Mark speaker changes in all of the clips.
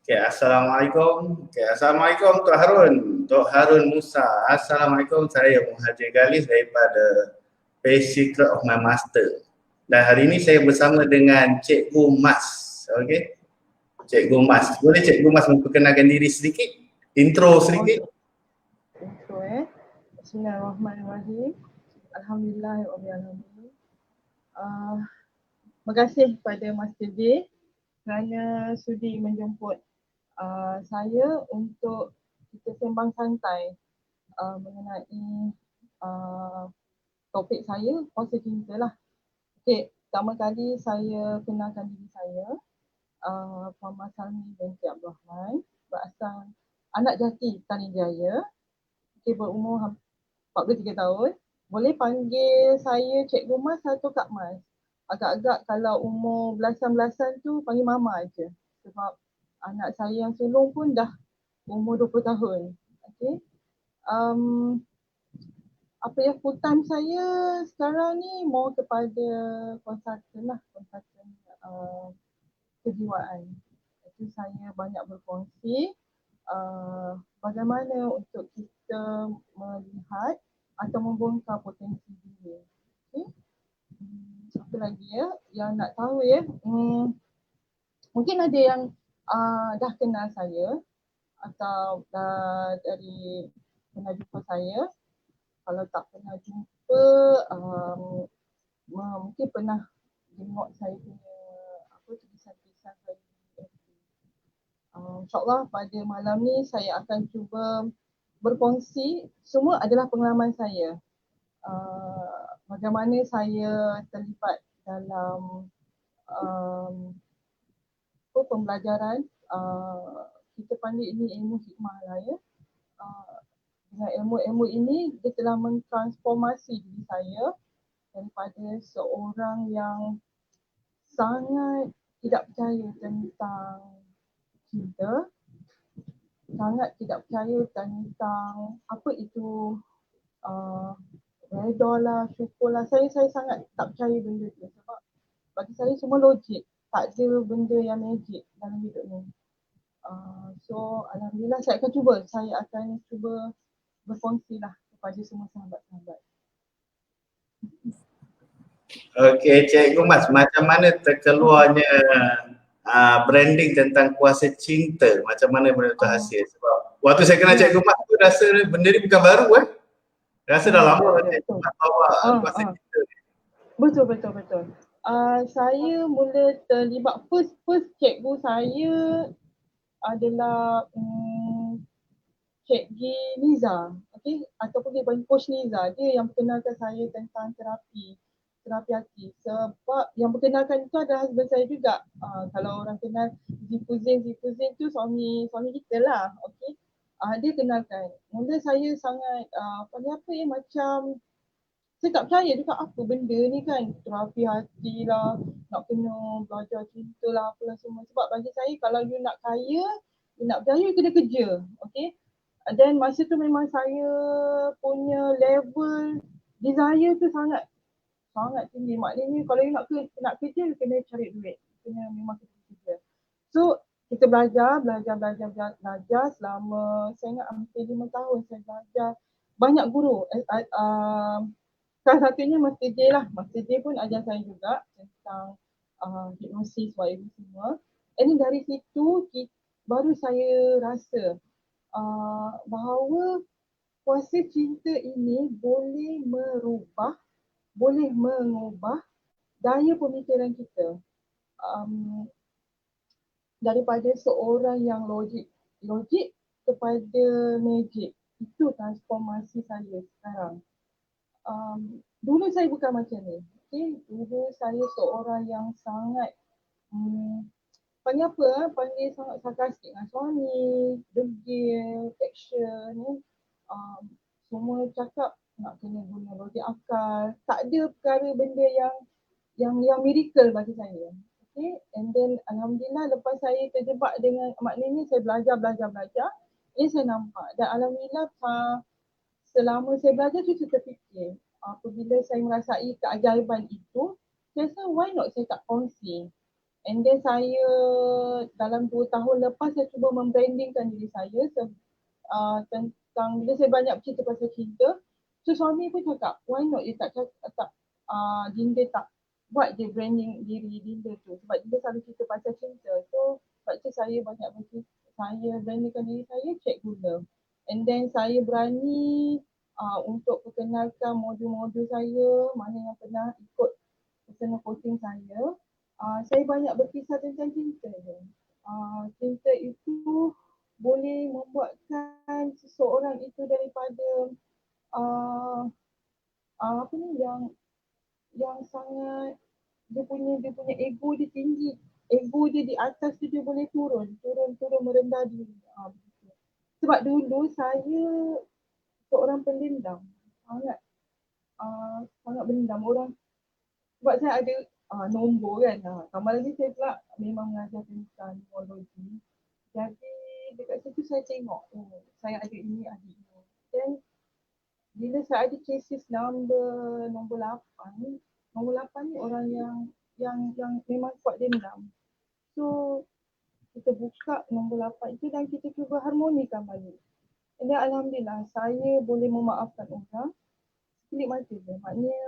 Speaker 1: Assalamualaikum. Assalamualaikum Tok Harun. Tok Harun Musa. Assalamualaikum, saya Muhajir Galis daripada Page Secret of My Master. Dan hari ini saya bersama dengan Cikgu Mas. Okey. Cikgu Mas. Boleh Cikgu Mas memperkenalkan diri sedikit? Intro sedikit.
Speaker 2: Intro Bismillahirrahmanirrahim. Alhamdulillahirrahmanirrahim. Terima kasih kepada Mas J kerana sudi menjemput saya untuk kita sembang santai mengenai topik saya, puasa cinta lah. Okey, pertama kali saya kenalkan diri saya, Muhammad Salmi binti Abdul Rahman, berasal anak jati Tani Jaya, berumur 43 tahun. Boleh panggil saya Cikgu Mas atau Kak Mas. Agak-agak kalau umur belasan-belasan tu panggil Mama je. Sebab anak saya yang sulung pun dah umur 20 tahun. Okay. Apa yang full time saya sekarang ni mau kepada konsultan lah, konsultan kejiwaan. Itu saya banyak berkongsi bagaimana untuk kita melihat atau membongkar potensi diri. Okay. Apa lagi yang nak tahu mungkin ada yang dah kenal saya atau dah dari pernah jumpa saya. Kalau tak pernah jumpa, mungkin pernah tengok saya punya tulisan-tulisan saya. InsyaAllah pada malam ni saya akan cuba berkongsi, semua adalah pengalaman saya. Bagaimana saya terlibat dalam pembelajaran, kita panggil ini ilmu hikmah lah dengan ilmu-ilmu ini dia telah mentransformasi diri saya daripada seorang yang sangat tidak percaya tentang cinta, sangat tidak percaya tentang apa itu redha lah, syukur lah. Saya sangat tak percaya benda tu sebab bagi saya semua logik. Tak ada benda yang magic dalam hidup ni. So alhamdulillah saya akan cuba berkongsi lah kepada semua sahabat-sahabat.
Speaker 1: Okey Cikgu Mas, macam mana terkeluarnya branding tentang kuasa cinta? Macam mana benda tu hasil? Sebab waktu saya kenal Cikgu Mas tu rasa benda ni bukan baru Rasa dah lama Cikgu Mas bawa kuasa cinta.
Speaker 2: Betul. Saya mula terlibat first cikgu saya adalah Cikgu Niza, okey, ataupun dia panggil Coach Niza. Dia yang perkenalkan saya tentang terapi hati. Sebab yang perkenalkan itu adalah husband saya juga. Kalau orang kenal Zifuzin tu suami kita lah, okey. Dia kenalkan. Mula saya sangat macam saya tak percaya juga apa benda ni kan, terapi hati lah, nak kena belajar cinta lah, apalah semua. Sebab bagi saya kalau you nak kaya, you nak berjaya, you kena kerja, okay. Dan masa tu memang saya punya level desire tu sangat tinggi. Maknanya kalau you nak kerja, you kena cari duit, memang kena kerja. So kita belajar selama saya ingat hampir 5 tahun saya belajar. Banyak guru, salah satunya Mas J lah. Mas J pun ajar saya juga tentang hipnosis, whatever semua. And dari situ baru saya rasa bahawa kuasa cinta ini boleh mengubah daya pemikiran kita. Daripada seorang yang logik kepada magic. Itu transformasi saya sekarang. Dulu saya bukan macam ni. Okay? Dulu saya seorang yang sangat panggil sangat sarkastik dengan suami, degil, action, semua cakap nak kena guna logik akal. Tak ada perkara benda yang miracle bagi saya. Okay? And then alhamdulillah lepas saya terjebak dengan, maknanya saya belajar, ini saya nampak. Dan alhamdulillah selama saya belajar saya terfikir, apabila saya merasai keajaiban itu, saya rasa why not saya tak kongsi. And then saya dalam 2 tahun lepas saya cuba membrandingkan diri saya tentang bila saya banyak cerita pasal cinta. So suami pun cakap, why not dia Dinda tak buat je branding diri Dinda tu. Sebab Dinda selalu cerita pasal cinta. So sebab tu saya banyak saya brandingkan diri saya Cikgu Love. And then saya berani untuk perkenalkan modul-modul saya, mana yang pernah ikut personal coaching saya. Saya banyak berkisah tentang cinta je. Cinta itu boleh membuatkan seseorang itu daripada apa ni yang sangat dia punya ego dia tinggi, ego dia di atas dia boleh turun merendah diri. Sebab dulu saya seorang pendendam, sangat pendendam orang. Sebab saya ada nombor kan, tambah lagi saya pula memang mengajar tentang neurologi. Jadi dekat situ saya tengok, saya ada ini. Dan bila saya ada cases nombor 8, nombor 8 ni orang yang memang kuat dendam. So kita buka nombor 8 itu dan kita cuba harmonikan balik. Dan alhamdulillah saya boleh memaafkan orang sekelip mata je. Maknanya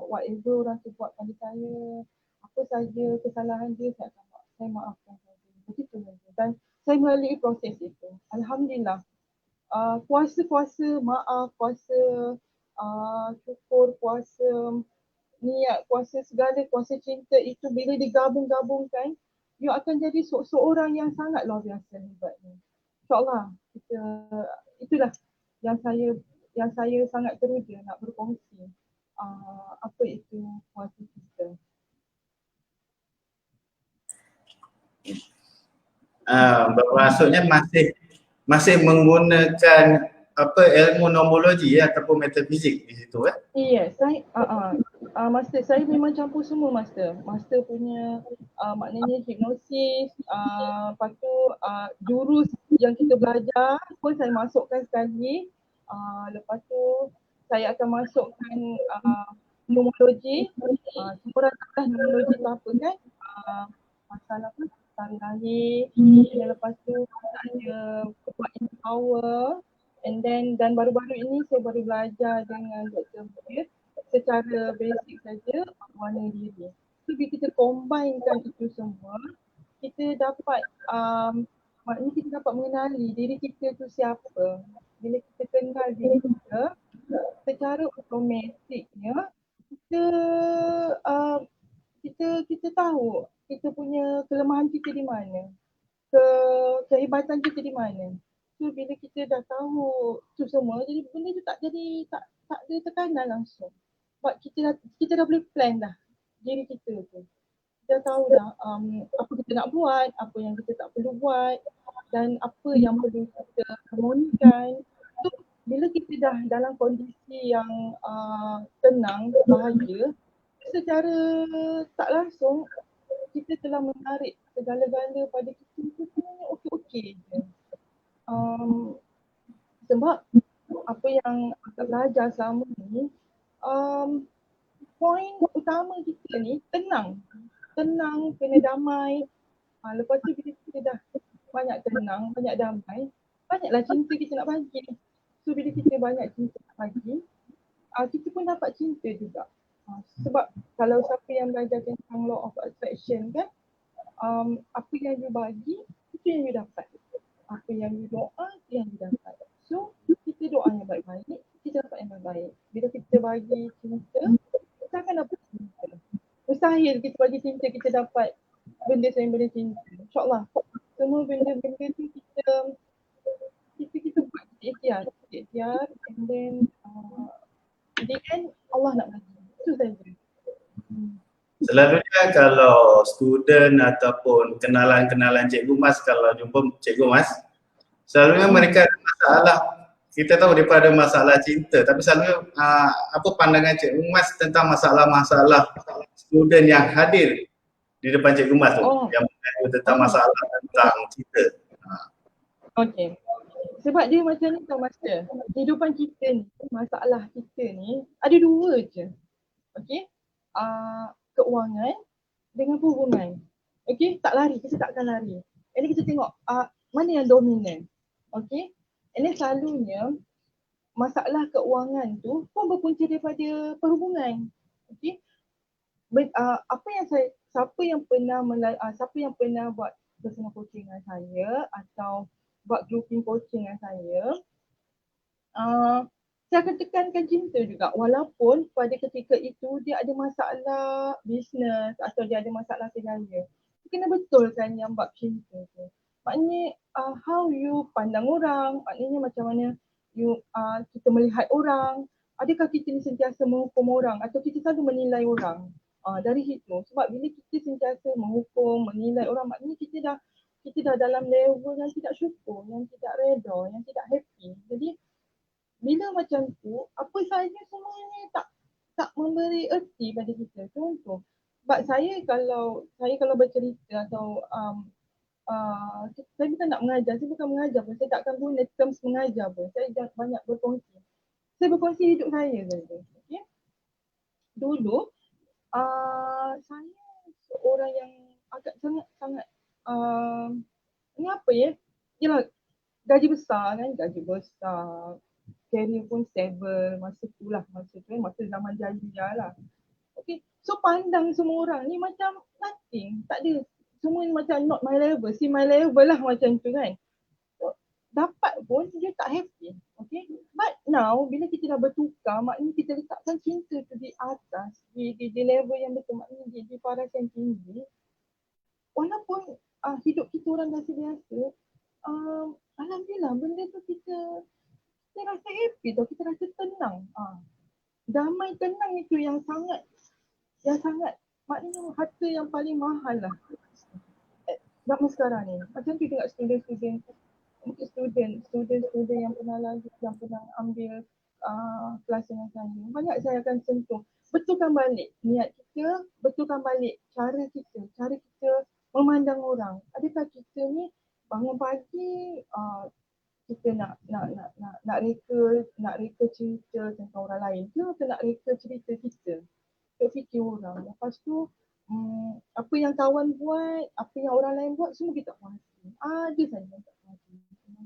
Speaker 2: whatever orang tu buat pada saya, apa saja kesalahan dia saya maafkan saja. Begitu saja. Dan saya melalui proses itu. Alhamdulillah. Kuasa-kuasa maaf, kuasa syukur, kuasa niat, kuasa segala, kuasa cinta itu bila digabung-gabungkan, you akan jadi seorang yang sangat luar biasa hebatnya. InsyaAllah itulah yang saya sangat teruja nak berkongsi apa itu kuasa cinta.
Speaker 1: Bermaksudnya masih menggunakan apa ilmu nomologi ataupun metafizik di situ kan?
Speaker 2: Yes, master saya memang campur semua master. Master punya maknanya hipnosis, lepas tu jurus yang kita belajar pun saya masukkan sekali. Lepas tu saya akan masukkan nomologi. Semua orang tahu nomologi tu apa kan? Masalah apa? Tarik lahir. Dan lepas tu ada kekuatan power. And then dan baru-baru ini saya baru belajar dengan Dr. Mudir secara basic saja warna diri. So bila kita combinekan itu semua, kita dapat maknanya kita dapat mengenali diri kita tu siapa. Bila kita kenal diri kita, secara automatiknya kita tahu kita punya kelemahan kita di mana, kehebatan kita di mana. So bila kita dah tahu tu semua, jadi benda tu tak ada tekanan langsung. Sebab kita dah boleh plan dah diri kita tu. Kita tahu dah apa kita nak buat, apa yang kita tak perlu buat dan apa yang perlu kita harmonikan. So bila kita dah dalam kondisi yang tenang, bahagia, secara tak langsung kita telah menarik segala-gala pada kita tu sebenarnya okey-okey je. Sebab apa yang kita belajar selama ni, poin utama kita ni tenang, kena damai. Lepas tu bila kita dah banyak tenang, banyak damai, banyaklah cinta kita nak bagi. So bila kita banyak cinta nak bagi, kita pun dapat cinta juga. Sebab kalau siapa yang belajar tentang law of attraction kan, apa yang you bagi, itu yang you dapat. Apa yang you doa, itu yang you dapat. So, kita doa yang baik-baik, kita dapat yang baik. Bila kita bagi cinta, kita akan dapat cinta. Mustahil kita bagi cinta, kita dapat benda selain benda cinta. InsyaAllah, semua benda-benda tu kita buat ikhtiar and then the end Allah nak bagi. Itu saja.
Speaker 1: Selalunya kalau student ataupun kenalan-kenalan Cikgu Mas, kalau jumpa Cikgu Mas, selalunya mereka ada masalah. Kita tahu daripada masalah cinta, tapi selalunya apa pandangan Cikgu Mas tentang masalah-masalah student yang hadir di depan Cikgu Mas tu, yang mengadu tentang masalah tentang cinta.
Speaker 2: Okey. Sebab dia macam ni tau Master, kehidupan kita ni, masalah kita ni ada dua je. Okey, keuangan dengan hubungan. Okay, tak lari, kita tak akan lari. And then kita tengok mana yang dominan. Okay, and then selalunya masalah keuangan tu pun berpunca daripada perhubungan. Okay, apa yang siapa yang pernah buat personal coaching dengan saya atau buat grouping coaching dengan saya, saya akan tekankan cinta juga walaupun pada ketika itu dia ada masalah bisnes atau dia ada masalah kerjaya. Kena betulkan yang bab cinta tu. Maknanya how you pandang orang, maknanya macam mana kita melihat orang. Adakah kita ni sentiasa menghukum orang atau kita selalu menilai orang? Dari situ. Sebab bila kita sentiasa menghukum, menilai orang, maknanya kita dah dalam level yang tidak syukur, yang tidak reda, yang tidak happy. Jadi bila macam tu, apa saja semuanya tak memberi erti pada kita. Contoh, sebab saya kalau bercerita atau saya bukan nak mengajar, saya bukan mengajar pun, saya tak akan guna terms mengajar pun. Saya banyak berkongsi. Saya berkongsi hidup saya saja. Okay? Dulu, saya seorang yang agak sangat ni apa ya? Yalah, gaji besar, career pun stable masa tu masa zaman jaya lah. Okay, so pandang semua orang ni macam nothing, tak ada, semua ni macam not my level, see my level lah macam tu kan. So, dapat pun dia tak happy. Okay, but now bila kita dah bertukar, maknanya kita letakkan cinta tu di atas, di level yang betul, maknanya di paras yang tinggi. Walaupun hidup kita orang biasa-biasa, alhamdulillah benda tu kita rasa happy tau, kita rasa tenang. Damai tenang itu yang sangat maknanya harta yang paling mahal lah zaman sekarang ni. Macam tu juga student yang pernah ambil kelas dengan saya. Banyak saya akan sentuh. Betulkan balik niat kita, betulkan balik cara kita memandang orang. Adakah kita ni bangun pagi kita nak reka cerita tentang orang lain ke atau nak reka cerita kita? Untuk fikir orang. Lepas tu apa yang kawan buat, apa yang orang lain buat, semua kita puasi. Ada saja yang tak puasi.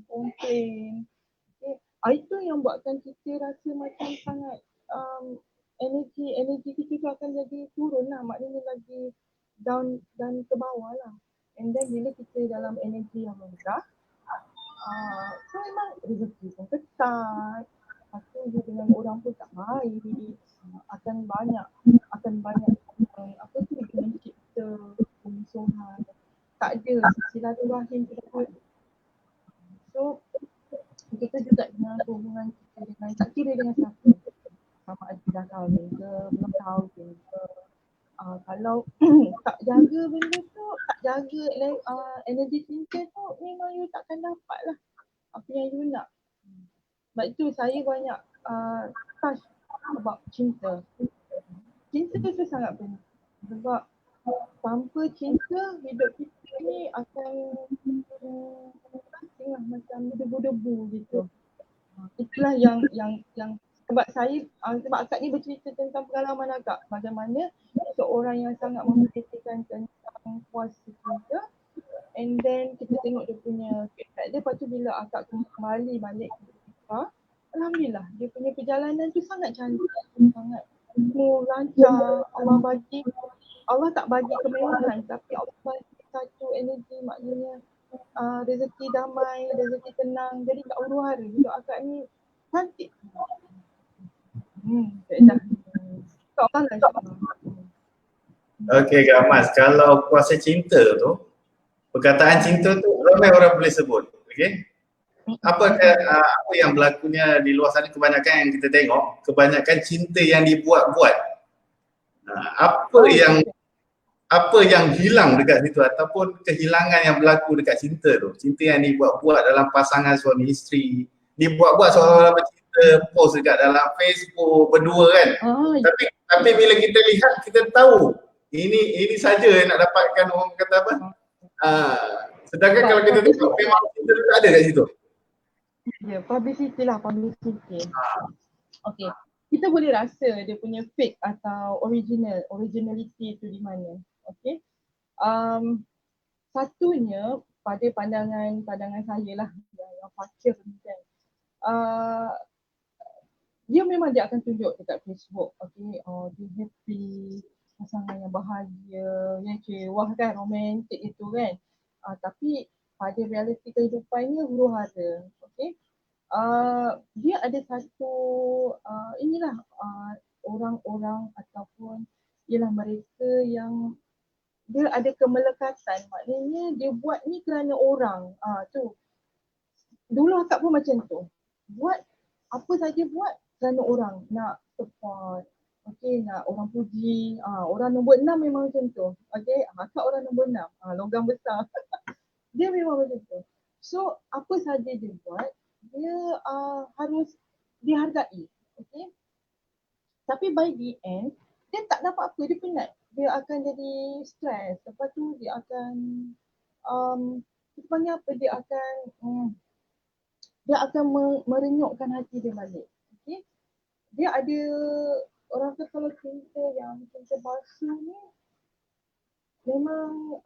Speaker 2: Komplain. Okay. Itu yang buatkan kita rasa macam sangat energi kita tu akan jadi turun lah. Maknanya lagi down dan ke bawah lah. And then bila kita dalam energi yang rendah, so memang rezeki pun ketat. Lepas tu dengan orang pun tak baik. Akan banyak apa tu dengan kita pemusuhan. Tak ada silaturahim kita. So kita juga dengan hubungan kita dengan, tak kira dengan siapa, sama ada dah kahwin ke, belum kahwin ke, kalau tak jaga benda tu, tak jaga energi cinta tu, memang you takkan dapat lah apa yang you nak. Sebab itu saya banyak touch about cinta. Cinta tu sangat penting. Sebab tanpa cinta, hidup kita ni akan macam debu-debu gitu. Itulah yang sebab akak ni bercerita tentang pengalaman akak. Bagaimana seorang yang sangat memperhatikan tentang kuasa cinta, and then kita tengok dia punya feedback dia. Lepas tu bila akak kembali balik ke Afrika, alhamdulillah dia punya perjalanan tu sangat cantik, sangat smooth, lancar. Allah tak bagi kemewahan, tapi Allah bagi satu energi, maknanya rezeki damai, rezeki tenang. Jadi tak huru-hara. Hidup akak ni cantik. Dah. Kau kan lah.
Speaker 1: Okey Kak Mas, kalau kuasa cinta tu, perkataan cinta tu ramai orang boleh sebut. Okey. Apa yang berlakunya di luar sana, kebanyakan yang kita tengok, kebanyakan cinta yang dibuat-buat. Apa yang hilang dekat situ ataupun kehilangan yang berlaku dekat cinta tu. Cinta yang dibuat-buat dalam pasangan suami isteri, dibuat-buat seolah-olah bercinta, post dekat dalam Facebook berdua kan. Tapi bila kita lihat, kita tahu ini saja yang nak dapatkan, orang kata apa? Sedangkan kalau kita tengok memang cinta tu tak ada kat situ.
Speaker 2: Ya, publicity lah, publicity. Okay. Kita boleh rasa dia punya fake atau originality tu di mana. Okay. satunya pada pandangan saya lah yang fakir ni kan. Dia memang dia akan tunjuk dekat Facebook, okay, dia happy, pasangan yang bahagia, yang wah kan, romantik itu kan. Tapi pada realiti kehidupannya huru hara, okay. Dia ada satu inilah orang-orang ataupun ialah mereka yang dia ada kemelekatan, maknanya dia buat ni kerana orang. Tu dulu akak pun macam tu, buat apa saja buat kerana orang, nak support, okey, nak orang puji. Orang nombor 6 memang macam tu, okey, akak orang nombor 6, logam besar. Dia memang macam tu. So apa saja dia buat, dia harus dihargai, okey. Tapi by the end, dia tak dapat apa, dia penat. Dia akan jadi stres. Lepas tu dia akan kita panggil apa, dia akan merenyukkan hati dia balik. Okay? Dia ada, orang kata kalau cinta yang cinta palsu ni, memang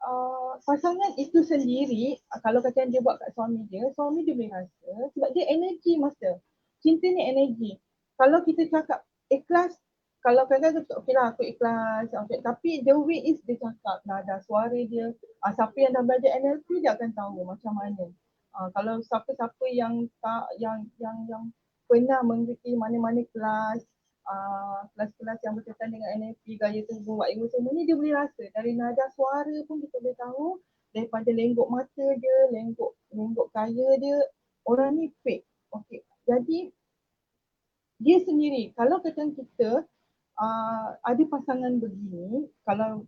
Speaker 2: pasangan itu sendiri, kalau kata dia buat kat suami dia boleh rasa sebab dia energi masa. Cinta ni energi. Kalau kita cakap ikhlas, kalau kadang-kadang okey lah aku ikhlas, okay. Tapi the way is dia cakap, nada suara dia, siapa yang dah belajar NLP dia akan tahu macam mana. Kalau siapa-siapa yang tak yang pernah mengikuti mana-mana kelas, kelas-kelas yang berkaitan dengan NLP, gaya tubuh, buat ego semua ni, dia boleh rasa dari nada suara pun kita boleh tahu, daripada lenggok mata dia, lenggok kaya dia, orang ni fake. Okay. Jadi dia sendiri, kalau kata kita ada pasangan begini, kalau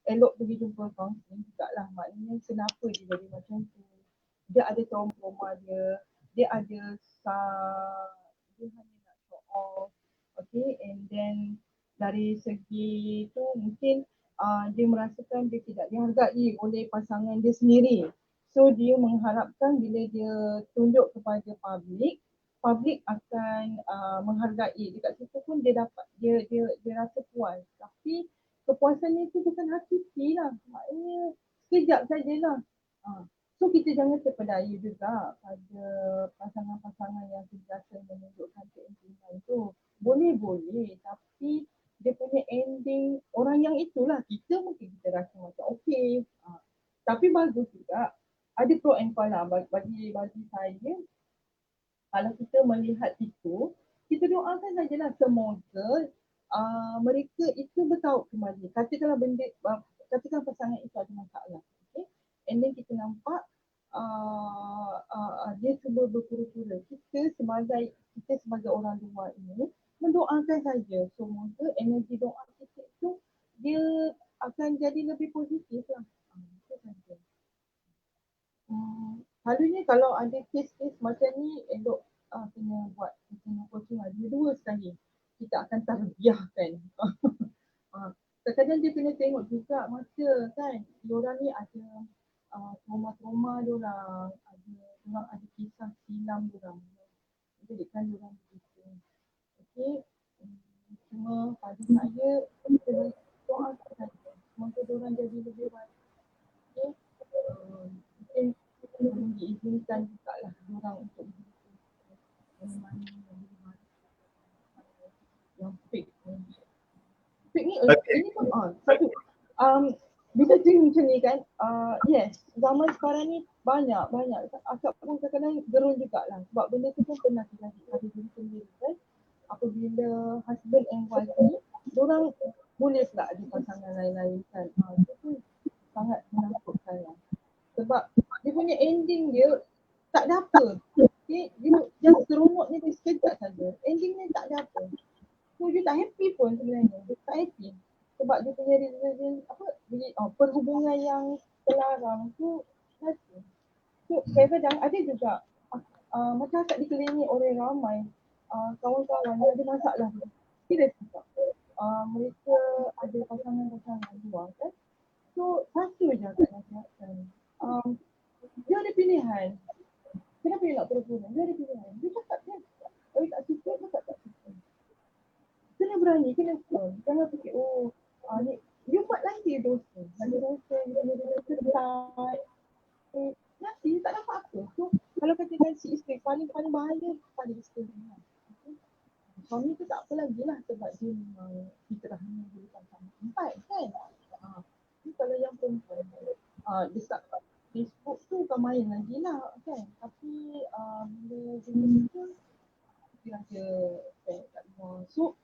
Speaker 2: elok pergi jumpa kaunseling jugalah, maknanya kenapa dia jadi macam tu. Dia ada trauma dia ada dia hanya nak show off, okay, and then dari segi tu mungkin dia merasakan dia tidak dihargai oleh pasangan dia sendiri. So dia mengharapkan bila dia tunjuk kepada public akan menghargai. Dekat situ pun dia dapat dia rasa puas. Tapi kepuasan itu bukan hakiki lah. Maknanya sekejap sajalah. So kita jangan terpedaya juga pada pasangan-pasangan yang sentiasa menunjukkan keintiman tu. Boleh, tapi dia punya ending, orang yang itulah, kita mungkin kita rasa macam okey. Tapi bagus juga. Ada pro and con lah bagi saya. Kalau kita melihat itu, kita doakan sajalah semoga mereka itu bertaut kembali. Katakan pasangan itu ada masalah. Okay? And then kita nampak dia cuba berpura-pura. Kita sebagai orang luar ini mendoakan saja semoga energi doa kita itu dia akan jadi lebih positif lah. Itu saja. Selalunya kalau ada kes-kes macam ni, elok kena buat coaching lah. Dua sekali kita akan tarbiyahkan. Kadang-kadang dia kena tengok juga masa kan, diorang ni ada trauma-trauma diorang, ada kisah silam diorang. Jadikan diorang begitu. Okay. Cuma pada saya, kita doakan saja. Semoga diorang jadi lebih baik. Okay. Mungkin belum diizinkan juga lah diorang untuk yang fake. Fake ni, ini pun satu. Bila jenis macam ni kan, yes, zaman sekarang ni banyak. Akak pun kadang-kadang gerun jugalah sebab benda tu pun pernah terjadi pada diri sendiri kan. Apabila husband and wife ni, diorang boleh pula ada pasangan lain-lain kan. Itu pun sangat menakutkan lah. Sebab dia punya ending dia tak ada apa. Okay? Dia seronok ni dia sekejap saja. Ending ni tak ada apa. So dia tak happy pun sebenarnya. Dia tak happy. Sebab dia punya perhubungan yang terlarang tu happy. So kadang-kadang ada juga macam tak dikelilingi oleh ramai kawan-kawan yang ada masalah. Serius juga. Mereka ada pasangan-pasangan luar kan. So satu je agak nasihatkan. Dia ada pilihan. Kenapa dia nak pura-pura? Dia ada pilihan. Dia cakap kan. Kalau tak suka, dia cakap tak suka. Kena berani, kena firm. Jangan fikir, ni dia buat lagi dosa. Ada dosa, dia dosa besar. bahaya pada isteri. Okay. Suami tu tak apa lagi lah sebab dia memang fitrahnya dia sama empat kan. Ni kalau yang perempuan dekat Facebook tu bukan main lagi lah kan. Tapi bila dia tu dia ada kat luar. So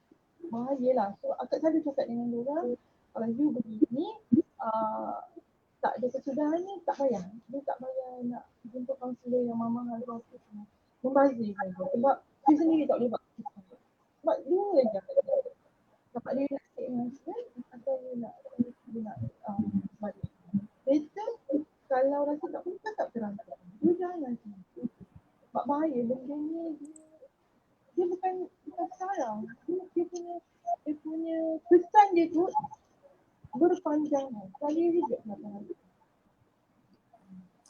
Speaker 2: bahayalah. So akak selalu cakap dengan diorang, kalau you begini tak ada kesudahannya, tak payah. Dia tak payah nak jumpa kaunselor yang mahal atau apa semua. Membazir saja. Sebab dia sendiri tak boleh buat. Sebab dua je. Sebab dia nak take dengan husband atau dia nak balik. Better kalau rasa tak boleh cakap terang. Dia jangan. Sebab bahaya benda ni dia bukan salah. Dia punya kesan dia tu berpanjang. Kali reject belakang.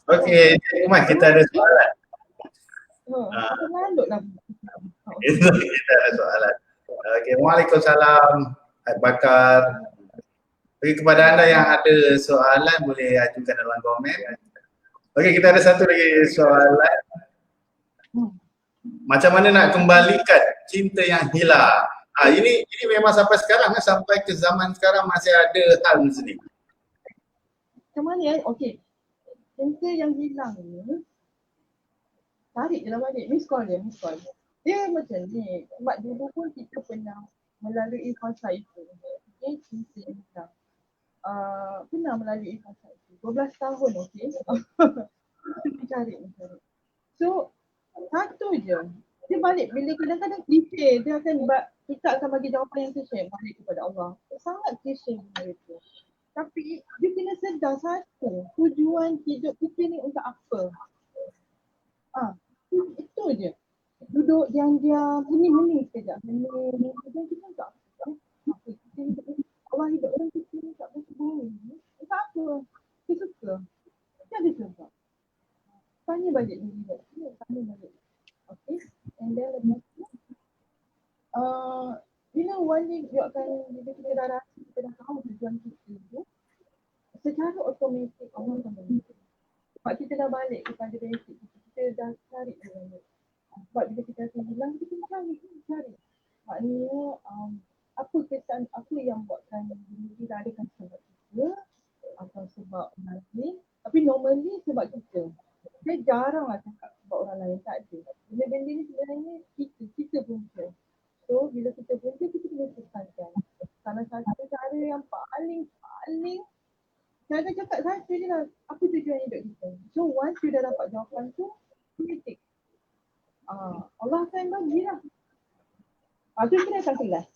Speaker 1: Okey, Cikgu Mat, kita ada soalan.
Speaker 2: Apa landuk lah.
Speaker 1: Kita ada soalan. Okey, Waalaikumsalam, Abu Bakar. Okey, kepada anda yang ada soalan boleh ajukan dalam komen. Okey, kita ada satu lagi soalan. Macam mana nak kembalikan cinta yang hilang? Ini memang sampai sekarang, sampai ke zaman sekarang masih ada hal macam ni.
Speaker 2: Macam mana? Okey. Cinta yang hilang ni tarik je lah balik. Miss call dia. Dia macam ni. Sebab dulu pun kita pernah melalui fasa itu. Okay, cinta yang hilang. Pernah melalui fasa itu. 12 tahun, okey. Mencari. So, satu je. Dia balik bila kadang-kadang klise, dia kita akan bagi jawapan yang klise balik kepada Allah. Sangat klise benda itu. Tapi dia kena sedar satu, tujuan hidup kita ni untuk apa. Itu je. Duduk diam-diam, hening sekejap. Hening sekejap kita tak apa. Kita hidup ni, Allah hidup orang kita ni tak bersebuah ni. Tak apa. Kita suka. Dia ada sebab. Tanya balik diri. Tanya balik. Okay. And then lepas tu, one day bila kita dah rasa, kita dah tahu tujuan kita tu, secara automatik Allah akan bantu. Sebab kita dah balik kepada basic kita dah cari balik. Sebab bila kita rasa hilang, kita cari. Maknanya, apa kesan, apa yang buatkan diri kita, adakah sebab kita atau sebab orang lain. Tapi normally sebab kita. Saya jarang lah cakap sebab orang lain, tak ada. Benda-benda ni sebenarnya kita punca. So bila kita punca, kita kena selesaikan. Salah satu cara yang paling saya cakap satu je lah, apa tujuan hidup kita. So once you dah dapat jawapan tu, kritik. Allah akan bagilah. Tu kena akan kelas.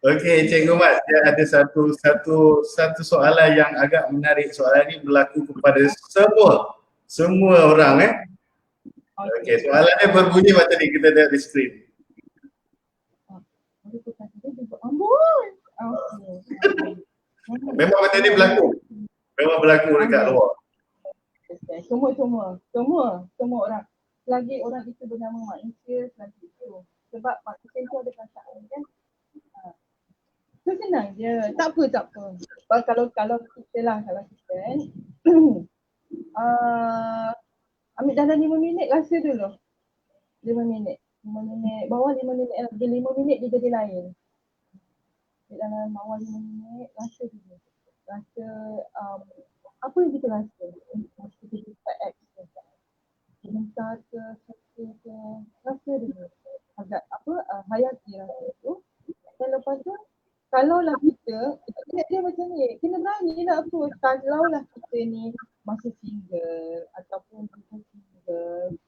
Speaker 1: Okey, Cikgu Mat, dia ada satu soalan yang agak menarik. Soalan ni berlaku kepada semua orang. Okey, soalan dia berbunyi macam ni, kita lihat di skrin.
Speaker 2: Ambon.
Speaker 1: Memang macam ni berlaku. Memang berlaku dekat luar.
Speaker 2: Semua orang. Selagi orang itu bernama manusia, selagi itu. Sebab manusia itu ada perasaan kan. So senang je. Tak apa. Kalau kita kan. Ambil dalam 5 minit rasa dulu. 5 minit. Bawah 5 minit. Dia 5 minit dia jadi lain. Dalam bawah 5 minit rasa dulu. Rasa apa yang kita rasa. Kita buat action. Bentar ke, suka ke. Rasa dulu. Agak hayati rasa tu. Dan lepas tu kalau lah kita, dia macam ni, kena berani lah approach. Kalau lah kita ni masih single ataupun bukan single,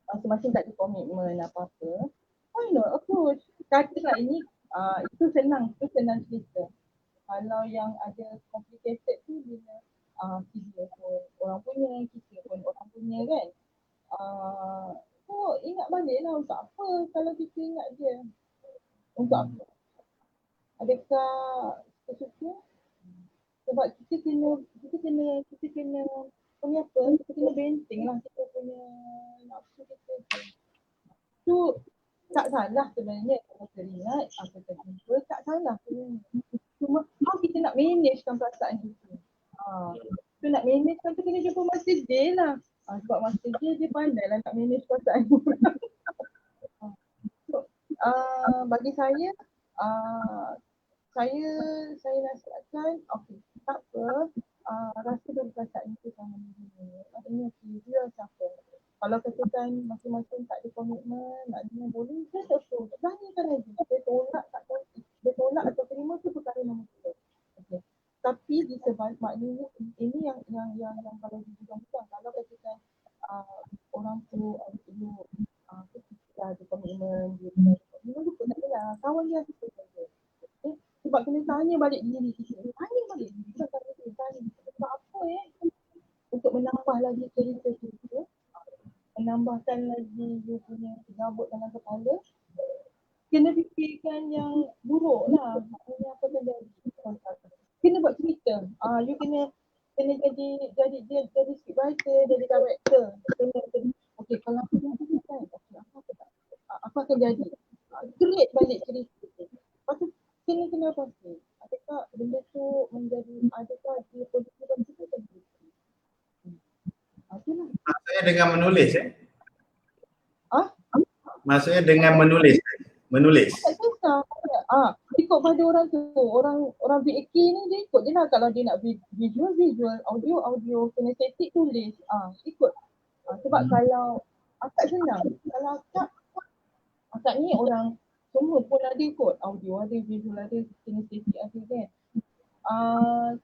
Speaker 2: masing-masing tak ada komitmen apa-apa, why not approach? Katalah ini, itu senang cerita. Kalau yang ada complicated tu bila kita pun orang punya, kita pun orang punya kan. So ingat balik lah untuk apa kalau kita ingat dia. Untuk apa? Adakah kita suka? Sebab kita kena benteng lah kita punya nafsu kita je. Tu tak salah sebenarnya kalau teringat atau terjumpa, tak salah sebenarnya. Cuma kita nak managekan perasaan kita. Tu nak managekan tu kena jumpa masa day lah. Sebab masa dia pandai lah nak manage perasaan. So, bagi saya, saya nasihatkan, okey, tak apa, rasa dulu perasaan itu sama diri. Maksudnya dia siapa. Kalau katakan masing-masing tak ada komitmen, maknanya boleh, just approach. Beranikan lagi. Dia tolak atau terima tu perkara nombor kita. Okay. Tapi di sebalik maknanya ini yang kalau dibilang-bilang, kalau katakan orang tu kita ada komitmen, dia lupa nak bilang, kawan dia ada saja. Sebab kena tanya balik diri kita. Tanya balik diri kita. Tanya sebab apa untuk menambah lagi cerita-cerita, menambahkan lagi dia punya gabut dalam kepala, kena fikirkan yang buruk lah. Maknanya apa akan jadi. Kena buat cerita. You kena jadi script writer, jadi director. Kena okey, kalau aku jadi kan, apa akan jadi. Create balik cerita. Lepas tu kena pasti. Adakah benda tu adakah dia positif atau negatif? Itulah.
Speaker 1: Maksudnya dengan menulis Maksudnya dengan menulis.
Speaker 2: Tak susah. Ikut pada orang tu. Orang VAK ni dia ikut je lah. Kalau dia nak visual, audio, kinestetik tulis. Ikut. Sebab kalau akak senang. Kalau akak ni orang semua pun ada ikut. Audio ada, visual ada, kinestetik ada kan.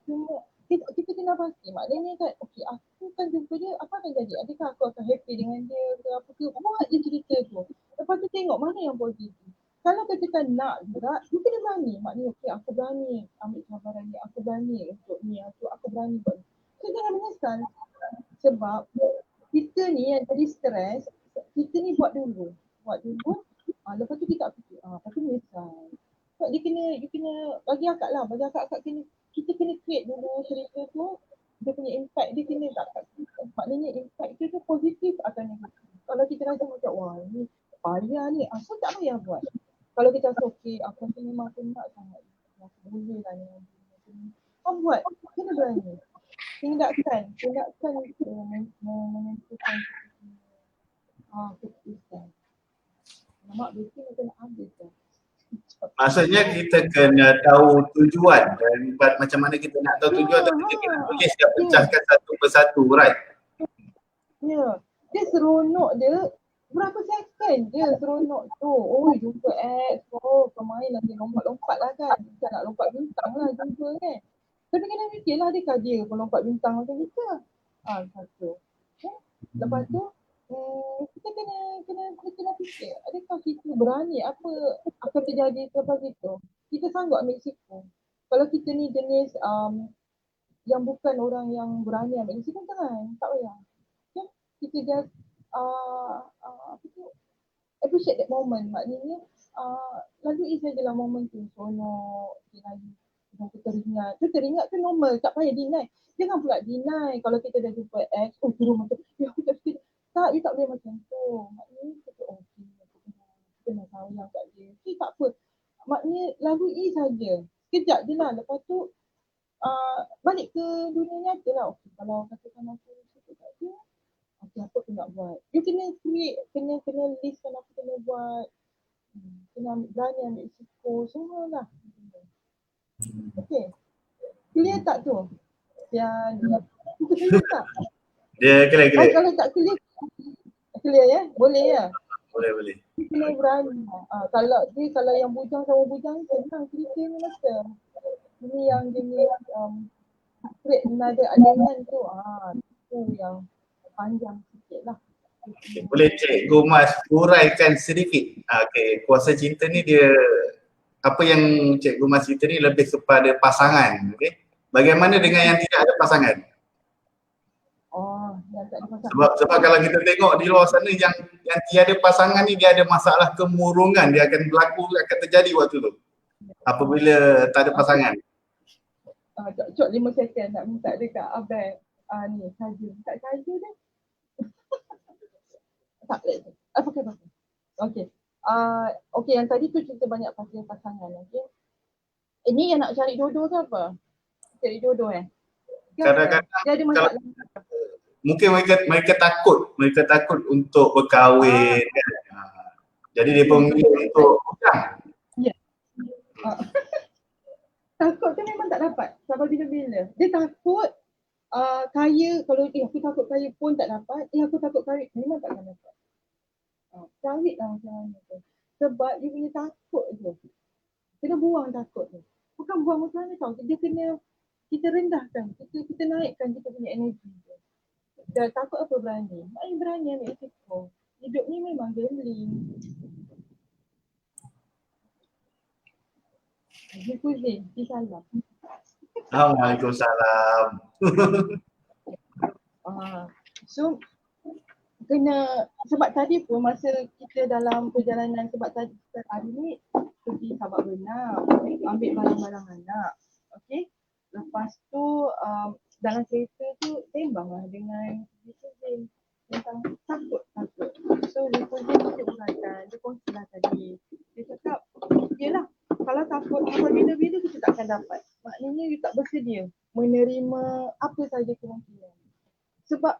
Speaker 2: Cuma kita kena pasti. Maknanya kan, okey, aku kan jumpa dia, apa akan jadi? Adakah aku akan happy dengan dia ke apa ke? Buat je cerita tu. Lepas tu tengok mana yang positif. Kalau katakan nak juga, you kena berani. Maknanya, okey, aku berani ambil cabaran ni, aku berani untuk ni, aku berani buat ni. So, jangan menyesal. Sebab kita ni yang jadi stres, kita ni buat dulu. Lepas tu kita fikir, lepas tu menyesal. Sebab you kena, bagi akak kita kena create dulu cerita tu, dia punya impact dia kena tak. Maknanya impact tu positif atau negatif. Kalau kita rasa macam, wah ni payah ni, asal tak payah buat. Kalau kita rasa okey, aku ni memang penat sangat. Aku boleh lah ni. Buat, kena berani. Tindakan itu menentukan keputusan. Mak betul macam nak habis kan.
Speaker 1: Maksudnya kita kena tahu tujuan dan macam mana kita nak tahu tujuan tu kita kena tulis dan pecahkan satu persatu, right?
Speaker 2: Ya, dia seronok dia berapa second je seronok tu. Oh jumpa ex, pemain lagi lompat-lompat lah kan. Kita nak lompat bintang lah jumpa kan. Tapi kena fikir lah adakah dia lompat bintang macam kita. Satu. Lepas tu kita kena fikir adakah kita berani apa akan terjadi selepas itu. Kita sanggup ambil risiko. Kalau kita ni jenis yang bukan orang yang berani ambil risiko, jangan, tak payah. Okay? Kita just appreciate that moment. Maknanya lalui sajalah moment tu. Seronok, kita teringat tu normal, tak payah deny. Jangan pula deny kalau kita dah jumpa ex, terus macam, aku tak suka. Tak, you tak boleh macam tu. Maknanya kita okey, aku kena sayang kat dia. Okay, tak apa. Maknanya lalui saja. Sekejap je lah. Lepas tu balik ke dunia nyata lah. Okay, kalau katakan aku suka kat dia, okay, apa aku nak buat? You kena create, kena listkan apa kena buat. Kena berani ambil risiko, semua lah. Okay. Clear tak tu? Clear tak?
Speaker 1: Dia clear.
Speaker 2: Kalau tak clear ya? Boleh ya?
Speaker 1: Boleh.
Speaker 2: Kena berani. Kalau yang bujang sama bujang, senang cerita ni macam. Ini yang jenis create another adegan tu. Tu yang panjang sikit lah.
Speaker 1: Okay, boleh Cikgu Mas uraikan sedikit. Okay, kuasa cinta ni dia, apa yang Cikgu Mas cerita ni lebih kepada pasangan. Okay? Bagaimana dengan yang tidak ada pasangan?
Speaker 2: Yang tak ada pasangan.
Speaker 1: Sebab kalau kita tengok di luar sana yang tiada pasangan ni, dia ada masalah kemurungan, dia akan terjadi waktu tu apabila tak ada pasangan.
Speaker 2: Cok 5 second nak minta dekat Abang ni saja. Tak saja dah. Tak boleh. Okey. Okey, yang tadi tu cerita banyak pasal pasangan. Okey. Ini yang nak cari jodoh ke apa? Cari jodoh
Speaker 1: Kadang-kadang
Speaker 2: dia ada masalah.
Speaker 1: mungkin mereka takut untuk berkahwin kan. Jadi dia memilih untuk
Speaker 2: Ya. Takut tu memang tak dapat sampai bila-bila. Dia takut kaya, kalau aku takut kaya pun tak dapat, aku takut kaya memang tak akan dapat. Cari lah macam mana tu. Sebab dia punya takut je. Kena buang takut tu. Bukan buang macam mana tau. Dia kena kita rendahkan, kita naikkan kita punya energi tu. Dan takut apa berani? Main berani ambil risiko. Hidup ni memang gambling. Zikuzin, salam.
Speaker 1: Waalaikumsalam.
Speaker 2: So kena, sebab tadi pun masa kita dalam perjalanan, sebab tadi hari ni pergi sabak berenang, ambil barang-barang anak. Okay. Lepas tu dalam kereta tu sembang lah dengan Zikuzin tentang takut. So Zikuzin kita uraikan, dia kongsilah tadi. Dia cakap, yelah kalau takut sampai bila-bila kita tak akan dapat. Maknanya you tak bersedia menerima apa sahaja kemungkinan. Sebab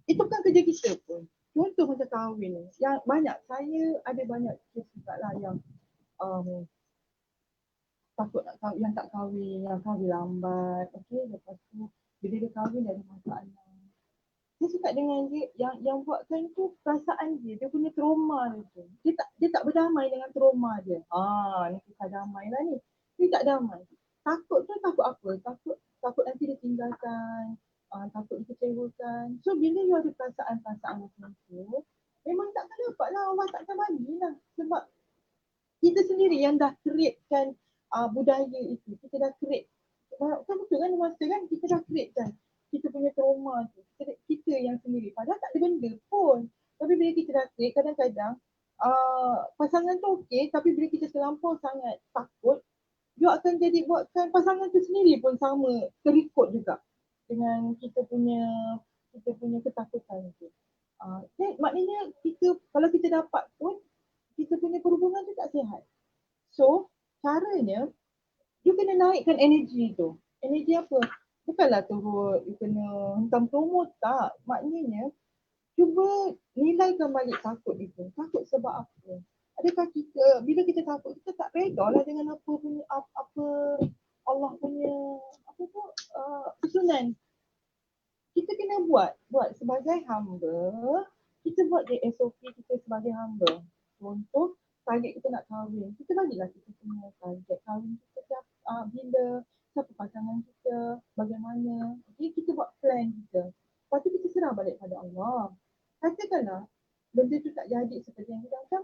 Speaker 2: itu kan kerja kita pun. Contoh macam kahwin ni, yang banyak, saya ada banyak kes juga lah yang takut nak kahwin, yang tak kahwin, yang kahwin lambat. Okay, lepas tu bila dia kahwin dah ada masalah. Saya cakap dengan dia, yang buatkan tu perasaan dia punya trauma tu. Dia tak berdamai dengan trauma dia. Ni kisah damai lah ni. Dia tak damai. Takut tu takut apa? Takut nanti dia tinggalkan, takut dikecewakan. So bila you ada perasaan-perasaan macam tu, memang takkan dapat lah, Allah takkan bagilah. Sebab kita sendiri yang dah createkan budaya itu. Kita dah create. Kan betul kan masa kan kita dah createkan kita punya trauma tu. Kita yang sendiri. Padahal tak ada benda pun. Tapi bila kita dah create, kadang-kadang pasangan tu okey, tapi bila kita terlampau sangat takut, you akan jadi buatkan pasangan tu sendiri pun sama, terikut juga dengan kita punya ketakutan tu. Maknanya kita, kalau kita dapat pun, kita punya perhubungan tu tak sihat. So, caranya, you kena naikkan energi tu. Energi apa? Bukanlah turut, you kena hentam promo, tak. Maknanya, cuba nilaikan balik takut itu. Takut sebab apa? Adakah kita, bila kita takut, kita tak reda lah dengan apa Allah punya, susunan. Kita kena buat sebagai hamba, kita buat the SOP kita sebagai hamba. Contoh, target kita nak kahwin. Kita bagilah kita punya target kahwin kita bila, siapa pasangan kita, bagaimana. Okay, kita buat plan kita. Lepas tu kita serah balik pada Allah. Katakanlah benda tu tak jadi seperti yang kita macam,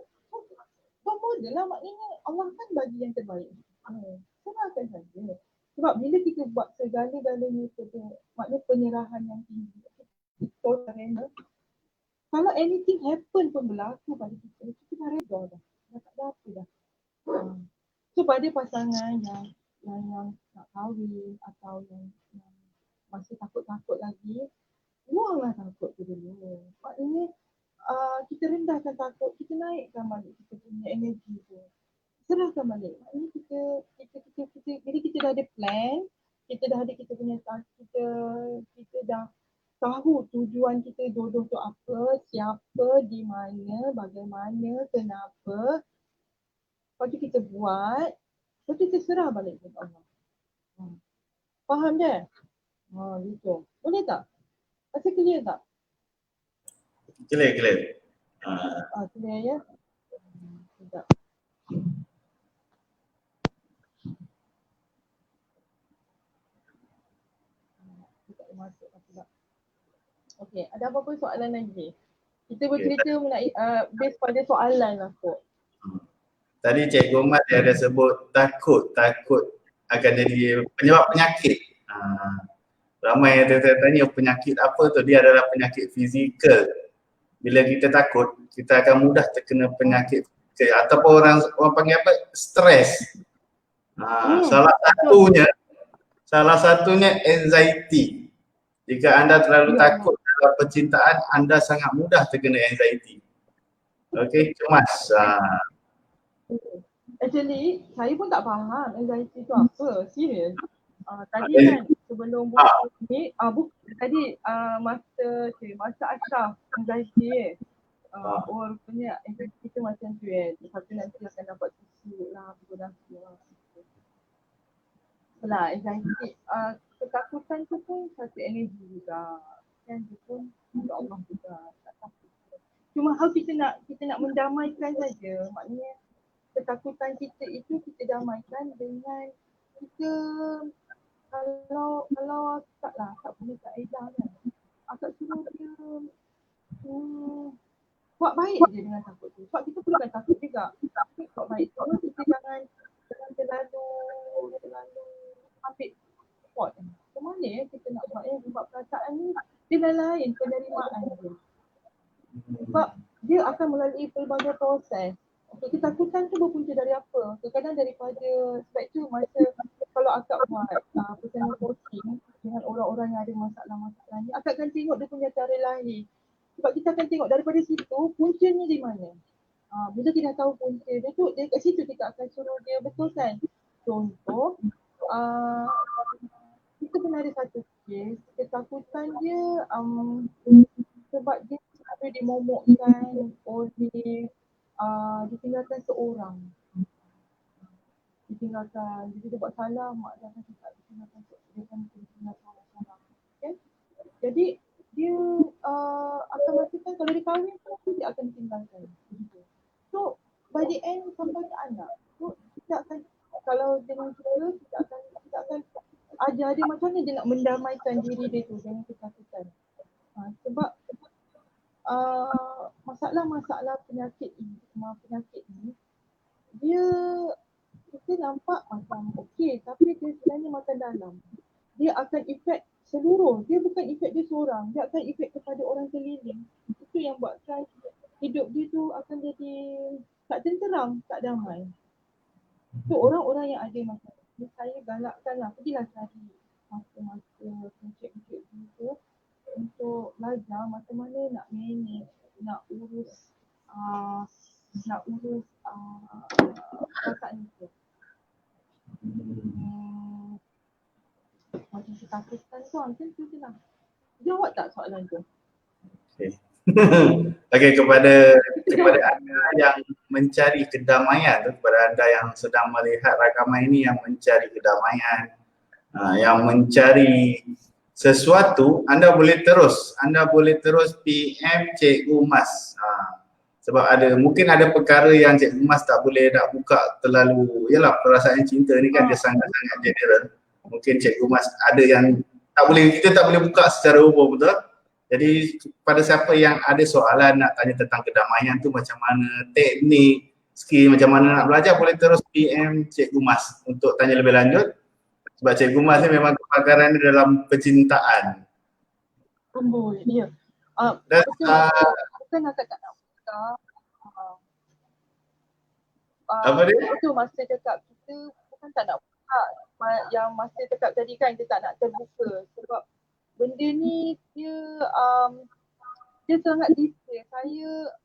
Speaker 2: model lah, maknanya Allah kan bagi yang terbaik. Serahkan saja. Sebab bila kita buat segala-galanya tu, maknanya penyerahan yang tinggi. Kalau anything happen pun berlaku pada kita, kita dah reda dah. Dah tak ada apa dah. So pada pasangan yang nak kahwin atau yang masih takut-takut lagi, buanglah takut tu dulu. Maknanya kita rendahkan takut, kita naikkan balik kita punya energi tu. Serahkan balik. Maknanya kita bila kita dah ada plan, kita dah ada kita punya kita dah tahu tujuan kita jodoh tu apa, siapa, di mana, bagaimana, kenapa. Lepas tu kita buat, lepas tu kita serah balik kepada Allah. Faham dah? Gitu. Boleh tak? Rasa clear tak?
Speaker 1: Clear.
Speaker 2: Clear ya? Sekejap. Okey, ada apa-apa soalan lagi? Kita bercerita mengenai base pada soalan lah kot.
Speaker 1: Tadi Cikgu Mat dia ada sebut takut akan jadi penyebab penyakit. Ramai yang tanya penyakit apa tu, dia adalah penyakit fizikal. Bila kita takut, kita akan mudah terkena penyakit ataupun orang panggil apa? Stres. Salah satunya anxiety. Jika anda terlalu takut dalam percintaan, anda sangat mudah terkena anxiety. Okey, cemas.
Speaker 2: Actually, saya pun tak faham anxiety tu apa. Serius. Tadi kan sebelum buku ni, tadi masa Ashraf anxiety rupanya anxiety kita macam tu satu nanti akan dapat susu lah, berdasi lah. Itulah anxiety, ketakutan tu pun satu energi juga. Kan dia pun untuk Allah juga, tak takut. Cuma how kita nak mendamaikan saja. Maknanya ketakutan kita itu kita damaikan dengan kita kalau tak boleh tak edah kan. Akak suruh dia buat baik je dengan takut tu. Sebab kita perlukan takut juga. Tapi buat baik tu kita jangan terlalu ambil support. Macam mana kita nak buat sebab perasaan ni dia lain penerimaan dia. Sebab dia akan melalui pelbagai proses. Ketakutan tu berpunca dari apa? Kadang-kadang daripada sebab tu masa kalau akak buat personal coaching dengan orang-orang yang ada masalah-masalah ni, akak akan tengok dia punya cara lahir. Sebab kita akan tengok daripada situ puncanya di mana. Bila kita dah tahu punca dia tu, kat situ kita akan suruh dia betulkan. Contoh, kita pernah ada satu kes, ketakutan dia sebab dia selalu dimomokkan oleh ditinggalkan seorang. Jadi dia buat salah, mak dia akan cakap ditinggalkan seorang. Okay? Jadi dia akan rasakan kalau dia kahwin pun dia akan ditinggalkan. So by the end sampai ke anak. So kita akan, kalau dengan kita akan ajar dia macam mana dia nak mendamaikan diri dia tu dengan ketakutan. Sebab masalah-masalah penyakit ni dia kita nampak macam okey, tapi dia sebenarnya makan dalam. Dia akan efek seluruh, dia bukan efek dia seorang, dia akan efek kepada orang sekeliling. Itu yang buatkan hidup dia tu akan jadi tak tenteram, tak damai. So orang-orang yang ada masalah ni, saya galakkanlah, pergilah cari masa-masa cikgu-cikgu tu untuk belajar macam mana nak manage, nak urus perasaan itu. Macam ketakutan tu, macam tu je lah. Jawab tak soalan tu?
Speaker 1: Okay, kepada anda yang mencari kedamaian tu, kepada anda yang sedang melihat rakaman ini yang mencari kedamaian, yang mencari sesuatu, anda boleh terus PM Cikgu Mas. Sebab mungkin ada perkara yang Cikgu Mas tak boleh nak buka terlalu, yalah perasaan cinta ni kan dia sangat-sangat general. Mungkin Cikgu Mas ada yang kita tak boleh buka secara umum, betul? Jadi pada siapa yang ada soalan nak tanya tentang kedamaian tu macam mana, teknik, skill macam mana nak belajar, boleh terus PM Cikgu Mas untuk tanya lebih lanjut. Sebab Cikgu Mas ni memang kepakaran dia dalam percintaan.
Speaker 2: Ya.
Speaker 1: Dan
Speaker 2: bukan akak tak nak buka.
Speaker 1: Apa dia?
Speaker 2: Itu masa cakap kita bukan tak nak buka. Yang masa cakap tadi kan kita tak nak terbuka. Sebab benda ni dia sangat detail.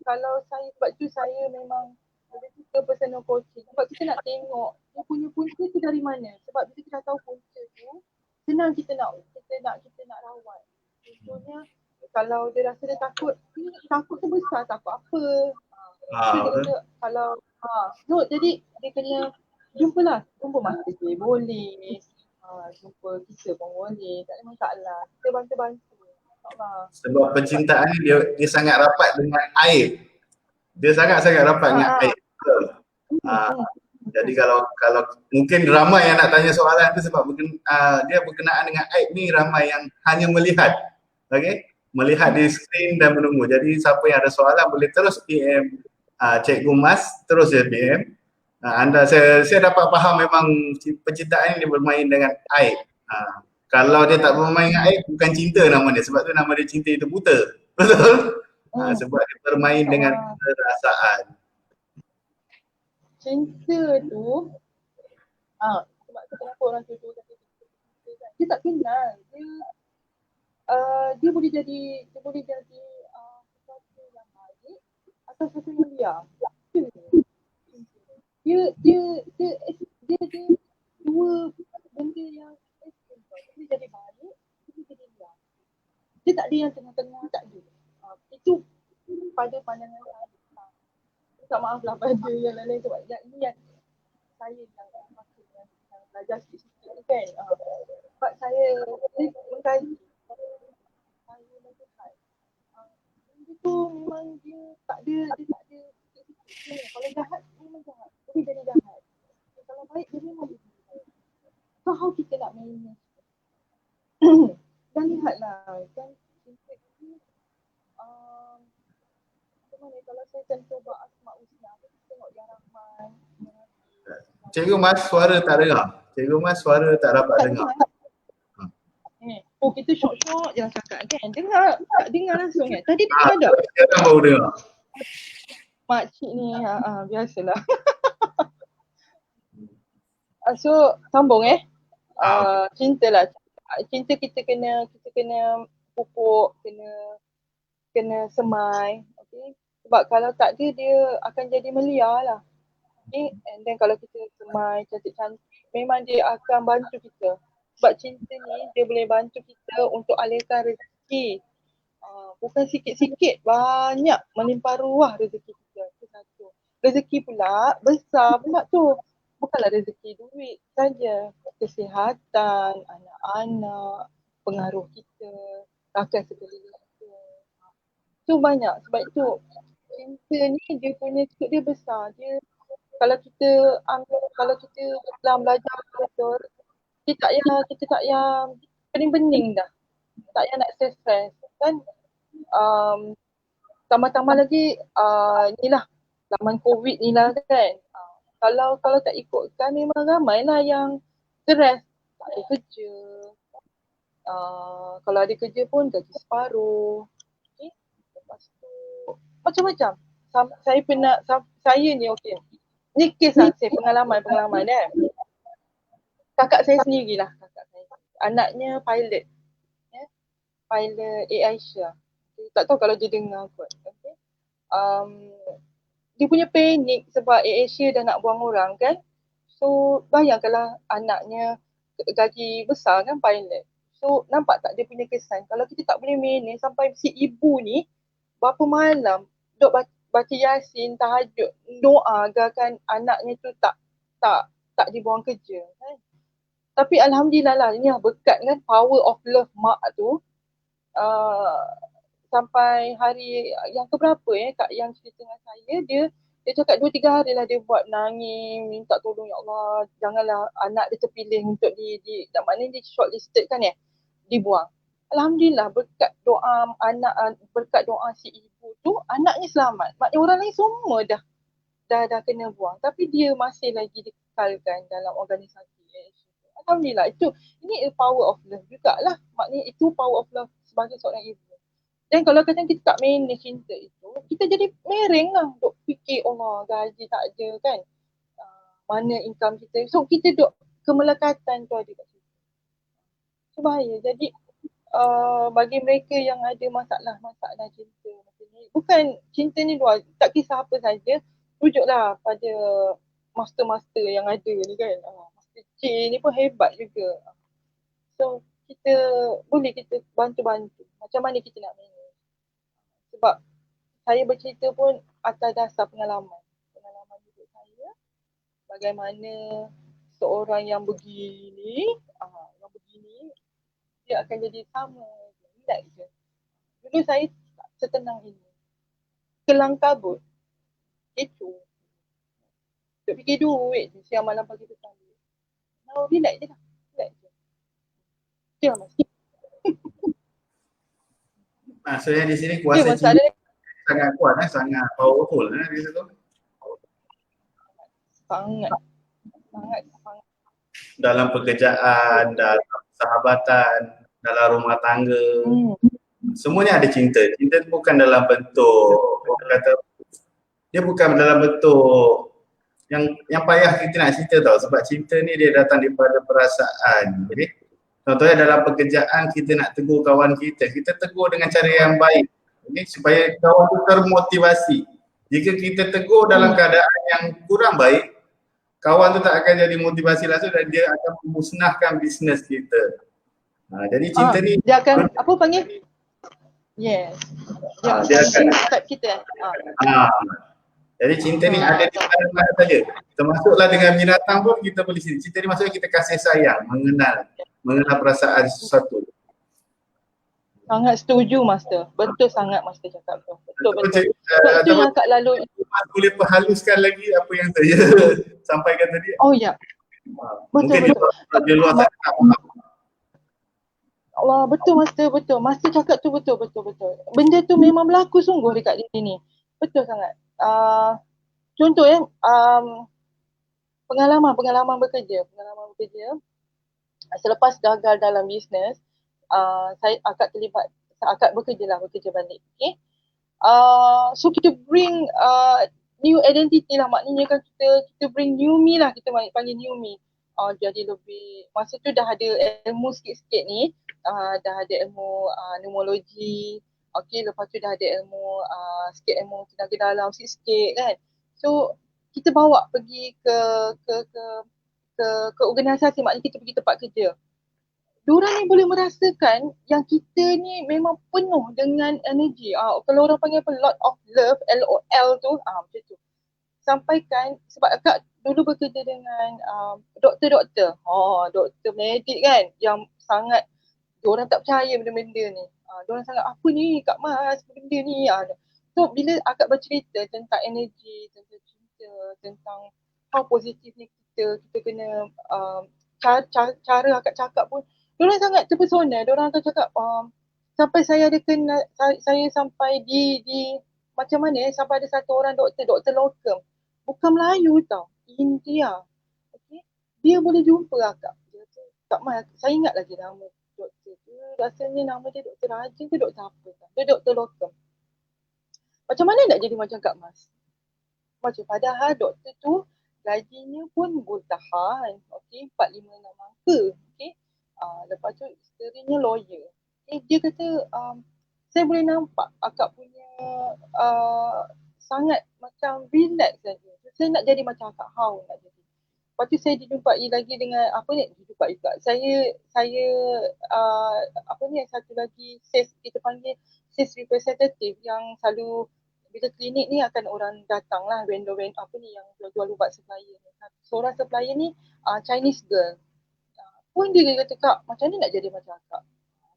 Speaker 2: Sebab tu saya memang lebih suka personal coaching. Sebab kita nak tengok dia punya punca tu dari mana. Sebab bila kita dah tahu punca tu, senang kita nak rawat. Contohnya kalau dia rasa dia takut tu besar, takut apa. Dia kata kalau jadi dia kena jumpa masa dia boleh. Jumpa kita pun boleh, tak ada masalah. Kita bantu-bantu.
Speaker 1: Sebab percintaan ni dia sangat rapat dengan aib. Dia sangat-sangat rapat dengan aib. Jadi kalau mungkin ramai yang nak tanya soalan tu sebab dia berkenaan dengan aib ni, ramai yang hanya melihat. Okey? Melihat di skrin dan menunggu. Jadi siapa yang ada soalan boleh terus PM Cikgu Mas, terus je PM. Saya dapat faham memang percintaan ini bermain dengan aib. Kalau dia tak bermain dengan aib, bukan cinta nama dia. Sebab tu nama dia cinta itu buta. Betul? Sebab dia bermain dengan perasaan.
Speaker 2: Cinta tu, sebab tu kenapa orang tu dia tak kenal. Dia boleh jadi sesuatu yang baik atau sesuatu yang liar. Dia dua benda yang boleh jadi Tapi yang tengah-tengah tak ada. Itu pada pandangan saya. Tak maaf lah pada yang lain-lain sebab yang ini yang saya yang maksudnya yang belajar sikit-sikit ni kan. Sebab saya mengkaji saya melihat dia tu memang dia tak ada sikit-sikit. Kalau jahat memang jahat. Dia jadi jahat. Kalau baik dia memang jadi baik. So how kita nak manage? Dan lihatlah kan cinta ni macam mana kalau saya contoh buat Asma Husna, kita tengok dia Rahman.
Speaker 1: Cikgu Mas, suara tak dengar. Cikgu Mas, suara tak dapat dengar.
Speaker 2: Oh, kita syok-syok je cakap kan. Dengar, tak dengar langsung kan. Tadi dengar tak?
Speaker 1: Sekarang baru dengar.
Speaker 2: Makcik ni, biasalah. So, sambung cinta lah. Cinta kita kena pupuk, kena semai. Okay? Sebab kalau tak dia akan jadi melia lah. Okay? And then kalau kita semai, cantik-cantik, memang dia akan bantu kita. Sebab cinta ni dia boleh bantu kita untuk alihkan rezeki. Bukan sikit-sikit, banyak melimpah ruah rezeki kita. Itu satu. Rezeki pula besar pula tu. Bukanlah rezeki duit saja. Kesihatan, anak-anak, pengaruh kita, rakan sekeliling kita. Tu banyak. Sebab itu cinta ni dia punya skop dia besar. Dia kalau kita dalam belajar betul, kita tak payah pening-pening dah. Tak payah nak stress kan. Tambah-tambah lagi ni lah zaman COVID ni lah kan. Kalau tak ikutkan memang ramai lah yang stres. Tak ada kerja. Kalau ada kerja pun gaji separuh. Okay. Lepas tu macam-macam. Saya ni okey. Ni kes lah saya pengalaman kan. Kakak saya sendirilah. Anaknya pilot. Pilot Air Asia. Tak tahu kalau dia dengar kot. Okay. Dia punya panik sebab Air Asia dah nak buang orang kan. So bayangkanlah anaknya gaji besar kan pilot. So nampak tak dia punya kesan. Kalau kita tak boleh manage sampai si ibu ni berapa malam duk baca Yasin, tahajud, doa agarkan anaknya tu tak dibuang kerja kan. Tapi alhamdulillah lah, ini berkat kan power of love mak tu. Sampai hari yang keberapa kak yang cerita dengan saya, dia cakap 2-3 hari lah dia buat nangis, minta tolong ya Allah, janganlah anak dia terpilih untuk maknanya dia shortlisted kan dibuang. Alhamdulillah berkat doa anak, berkat doa si ibu tu, anaknya selamat. Maknanya orang lain semua dah kena buang, tapi dia masih lagi dikekalkan dalam organisasi. Alhamdulillah, ini power of love jugalah. Maknanya itu power of love sebagai seorang ibu. Dan kalau kadang kita tak manage cinta itu, kita jadi mereng lah duk fikir Allah gaji tak ada kan. Mana income kita. So kita duk kemelekatan tu ada kat situ. So bahaya. Jadi bagi mereka yang ada masalah cinta macam ni, bukan cinta ni luar, tak kisah apa saja, rujuklah pada master-master yang ada ni kan. C ni pun hebat juga. So kita bantu-bantu macam mana kita nak manage. Sebab saya bercerita pun atas dasar pengalaman hidup saya. Bagaimana seorang yang begini dia akan jadi sama. Relax je. Dulu saya setenang ini. Kelang kabut. Kecoh. Duk fikir duit je. Siang malam pagi petang. Relax je lah. Relax je. Dia masih.
Speaker 1: Maksudnya di sini kuasa cinta sangat kuat, sangat powerful di situ.
Speaker 2: Sangat.
Speaker 1: Dalam pekerjaan, dalam sahabatan, dalam rumah tangga. Semuanya ada cinta. Cinta itu bukan dalam bentuk dia bukan dalam bentuk yang payah kita nak cerita tau, sebab cinta ni dia datang daripada perasaan. Jadi contohnya dalam pekerjaan kita nak tegur kawan kita tegur dengan cara yang baik. Jadi supaya kawan tu termotivasi. Jika kita tegur dalam keadaan yang kurang baik, kawan tu tak akan jadi motivasi langsung dan dia akan memusnahkan bisnes kita. Jadi cinta ni
Speaker 2: dia akan apa panggil? Yes.
Speaker 1: Dia akan
Speaker 2: Type kita.
Speaker 1: jadi cinta ni ada di mana-mana saja. Termasuklah dengan binatang pun kita boleh sini. Cinta ni maksudnya kita kasih sayang, mengenal perasaan sesuatu.
Speaker 2: Sangat setuju Master. Betul sangat Master cakap tu. Betul.
Speaker 1: Sebab
Speaker 2: tu yang Kak lalu
Speaker 1: boleh perhaluskan lagi apa yang saya sampaikan tadi.
Speaker 2: Oh ya. Betul.
Speaker 1: Di luar sana.
Speaker 2: Allah, betul Master, betul. Master cakap tu betul. Benda tu memang berlaku sungguh dekat sini. Betul sangat. Contoh pengalaman bekerja. Selepas gagal dalam bisnes, saya akak bekerja balik. Okay. So kita bring new identity lah, maknanya kan kita bring new me lah, kita panggil new me. Jadi lebih, masa tu dah ada ilmu sikit-sikit ni, dah ada ilmu pneumologi, okay, lepas tu dah ada ilmu sikit ilmu tenaga dalam sikit-sikit kan. So kita bawa pergi ke organisasi, maknanya kita pergi tempat kerja. Diorang ni boleh merasakan yang kita ni memang penuh dengan energi. Kalau orang panggil apa, lot of love, LOL tu, macam tu. Sampaikan, sebab akak dulu bekerja dengan doktor-doktor. Doktor medik kan, yang sangat, diorang tak percaya benda-benda ni. Diorang sangat, apa ni Kak Mas, benda ni. So bila akak bercerita tentang energi, tentang cinta, tentang how positif ni kita kena, cara akak cakap pun, diorang sangat terpesona. Diorang akan cakap sampai saya ada kenal, saya sampai di macam mana sampai ada satu orang doktor lokum, bukan Melayu tau, India. Okay. Dia boleh jumpa akak. Dia kata, Kak Mas, saya ingat lagi nama doktor tu. Rasanya nama dia Doktor Raja ke doktor apa tau. Dia doktor lokum. Macam mana nak jadi macam Kak Mas? Macam padahal doktor tu gajinya pun bertahan. Okay, 456 angka. Okay. Lepas tu isterinya lawyer. Dia kata, saya boleh nampak akak punya sangat macam relax saja. Saya nak jadi macam akak, how nak jadi. Lepas tu saya dijumpai lagi dengan dijumpai juga. Saya satu lagi sales, kita panggil sales representative, yang selalu bila klinik ni akan orang datang lah, vendor yang jual ubat supplier. Seorang supplier ni Chinese girl. Pun dia kata, Kak, macam ni nak jadi macam akak?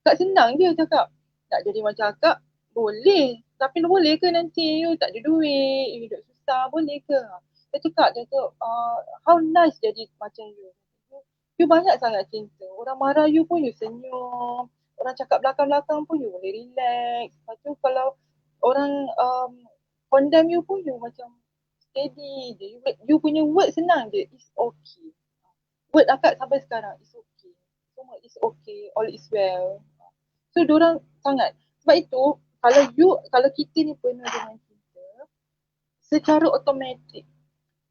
Speaker 2: Kak senang je cakap, nak jadi macam akak boleh, tapi boleh ke nanti you tak ada duit, you hidup susah, boleh ke? Dia cakap, how nice jadi macam you. You banyak sangat cinta, orang marah you pun you senyum, orang cakap belakang-belakang pun you boleh relax. Lepas tu kalau orang condemn you pun you macam steady je. You punya word senang je, it's okay. Word akak sampai sekarang, it's okay. Semua it's okay, all is well. So diorang sangat. Sebab itu kalau kita ni penuh dengan cinta, secara automatik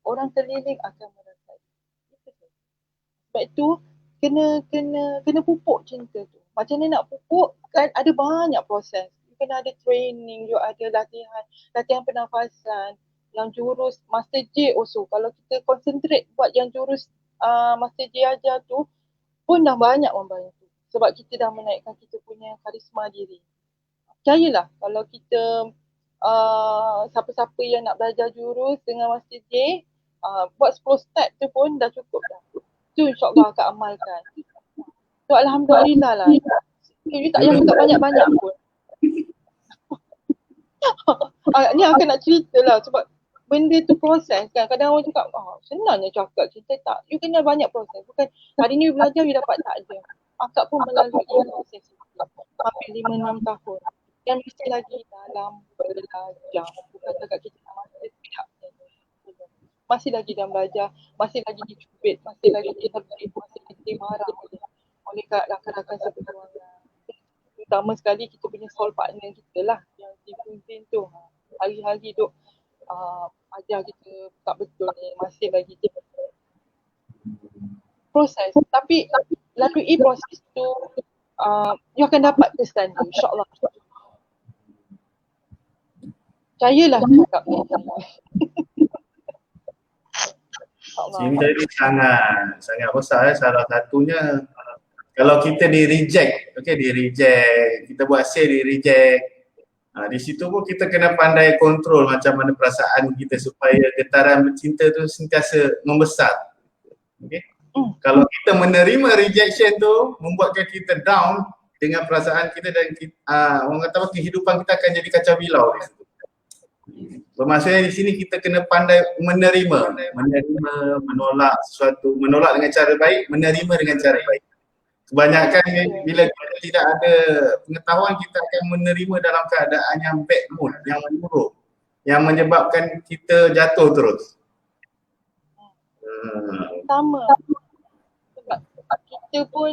Speaker 2: orang sekeliling akan merasai. Sebab itu kena pupuk cinta tu. Macam mana nak pupuk, kan ada banyak proses. You kena ada training, you ada latihan pernafasan, yang jurus Master J also. Kalau kita concentrate buat yang jurus Master J ajar tu pun dah banyak membantu. Sebab kita dah menaikkan kita punya karisma diri. Percayalah kalau kita siapa-siapa yang nak belajar jurus dengan Master J, buat 10 step tu pun dah cukup dah. Tu insyaAllah akan amalkan. Tu Alhamdulillah lah. You tak payah buka banyak-banyak pun. Ni aku nak cerita lah sebab benda tu proses kan. Kadang orang cakap, senangnya cakap cinta, tak. You kena banyak proses. Bukan hari ni belajar, you dapat tak je. Akak pun melalui proses itu. Hampir 5-6 tahun. Dan mesti lagi dalam belajar. Bukan cakap kita masih tidak. Masih lagi dalam belajar, masih lagi dicubit, masih lagi kita beribu, masih lagi dimarah oleh rakan-rakan seperjuangan. Pertama sekali kita punya soul partner kita lah yang dipimpin tu. Hari-hari duk ajar kita tak betul ni, masih lagi kita proses. Tapi lalui proses tu you akan dapat kesan tu, insyaAllah. Percayalah cakap ni.
Speaker 1: Cinta ni sangat besar. Salah satunya kalau kita di reject, kita buat sale di reject, Di situ pun kita kena pandai kontrol macam mana perasaan kita supaya getaran bercinta tu sentiasa membesar. Okay? Kalau kita menerima rejection tu membuatkan kita down dengan perasaan kita dan kita, orang kata apa, kehidupan kita akan jadi kacau bilau. Bermaksudnya di sini kita kena pandai menerima, menolak sesuatu, menolak dengan cara baik, menerima dengan cara baik. Kebanyakan bila kita tidak ada pengetahuan, kita akan menerima dalam keadaan yang bad mood, yang buruk, yang menyebabkan kita jatuh terus.
Speaker 2: Sama. Sebab kita pun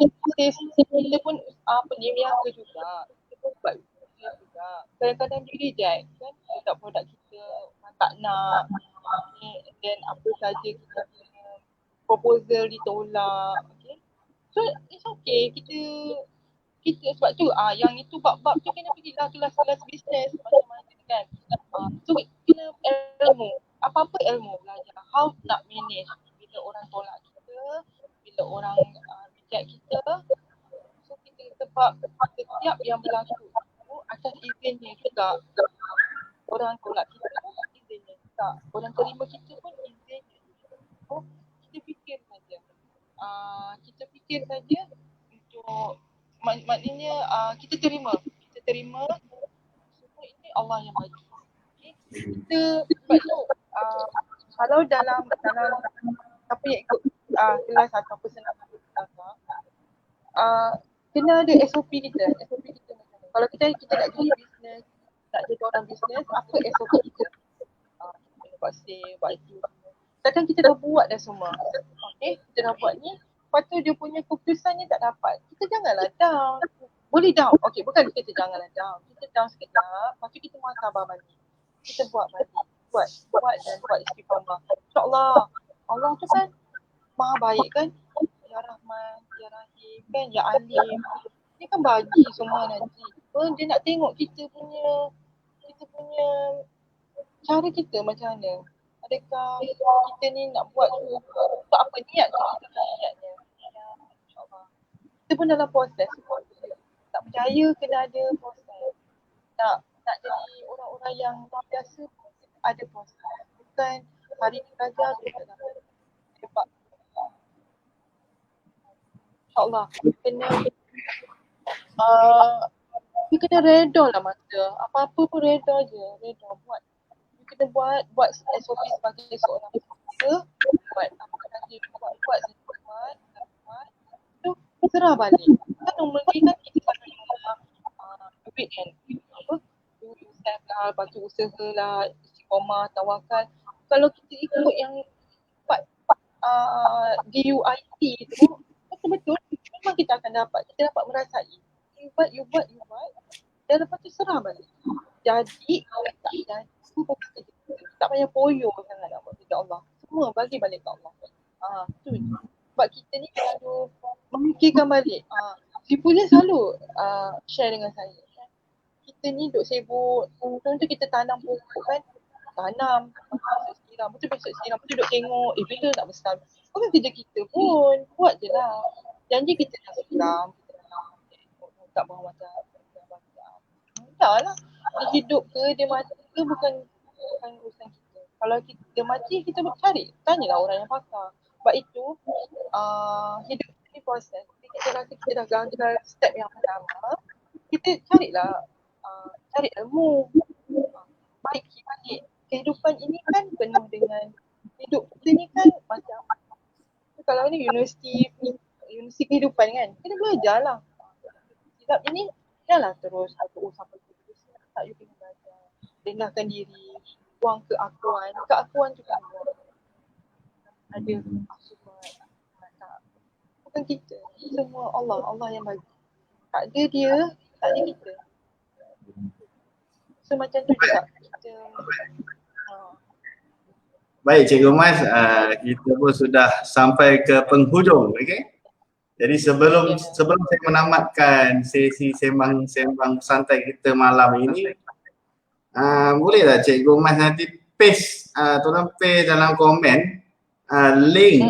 Speaker 2: niaga juga. Kita pun buat usaha juga. Kadang-kadang dia reject kan, produk kita tak nak, dan apa saja kita punya proposal ditolak. Okay. So it's okay, kita sebab tu yang itu bab-bab tu kena pergilah kelas-kelas bisnes macam-macam kan. So kena ilmu, apa-apa ilmu belajar how nak manage bila orang tolak kita, bila orang reject kita. So kita sebab setiap yang berlaku tu atas izinnya juga. Orang tolak kita pun izinnya juga, orang terima kita pun izinnya. So kita fikir saja. Untuk maknanya kita terima semua ini Allah yang bagi. Okay? Kita sebab tu kalau dalam apa yang ikut kelas atau personal kena ada SOP kita macam mana. Kalau kita nak jadi bisnes, nak jadi orang bisnes, apa SOP kita? Kita kena buat sale, buat itu. Kadang kita dah buat dah semua. Okay, kita dah buat ni, lepas tu dia punya keputusannya tak dapat. Kita janganlah down. Boleh down. Okay, bukan kita janganlah down. Kita down sekejap, lepas tu kita muhasabah balik. Kita buat balik. Buat dan buat istiqamah. InsyaAllah. Allah tu kan maha baik kan. Ya Rahman, Ya Rahim kan, Ya Alim. Dia kan bagi semua nanti. Dia nak tengok kita punya cara kita macam mana. Adakah kita ni nak buat tak apa niat kita niatnya. InsyaAllah. Kita pun dalam proses. Tak percaya kena ada proses. Nak jadi orang-orang yang luar biasa pun ada proses. Bukan hari ni belajar tu tak dapat. Sebab InsyaAllah kena reda lah masa. Apa-apa pun reda je. Reda buat. Kita buat SOP sebagai seorang kita, buat apa saja buat. Tu serah balik. Kan normally kan kita selalu duit kan, do yourself lah, lepas tu usaha lah, istiqamah, tawakal. Kalau kita ikut yang DUIT tu, betul-betul memang kita akan dapat, kita dapat merasai. You buat dan lepas tu serah balik. Jadi kalau tak jadi, tak payah poyo sangat nak buat kerja Allah. Semua bagi balik ke Allah. Tu je. Sebab kita ni selalu memikirkan balik. Sifulnya selalu share dengan saya. Kita ni duk sibuk, contoh kita tanam pokok kan. Tanam, besok siram, betul duk tengok, bila nak besar. Bukan kerja kita pun, buat je lah. Janji kita nak siram, kita nak tak bawah macam dah lah. Dia hidup ke, dia mati ke, bukan urusan kita. Kalau dia mati, kita cari. Tanyalah orang yang pakar. Sebab itu, hidup ni proses. Kita rasa kita dah gagal step yang pertama, kita carilah, cari ilmu. Baiki balik. Kehidupan ini kan penuh dengan, hidup kita ni kan macam, kalau ni universiti kehidupan kan, kena belajar lah. Sebab ini, janganlah terus sampai tak, you kena belajar, rendahkan diri, buang keakuan tu kan ada tak, bukan kita, semua Allah yang bagi, tak ada dia, tak ada kita. So macam tu juga kita
Speaker 1: Baik Cikgu Mas, kita pun sudah sampai ke penghujung, okey? Jadi sebelum saya menamatkan sesi sembang santai kita malam ini, boleh tak Cikgu Mas nanti tolong paste dalam komen link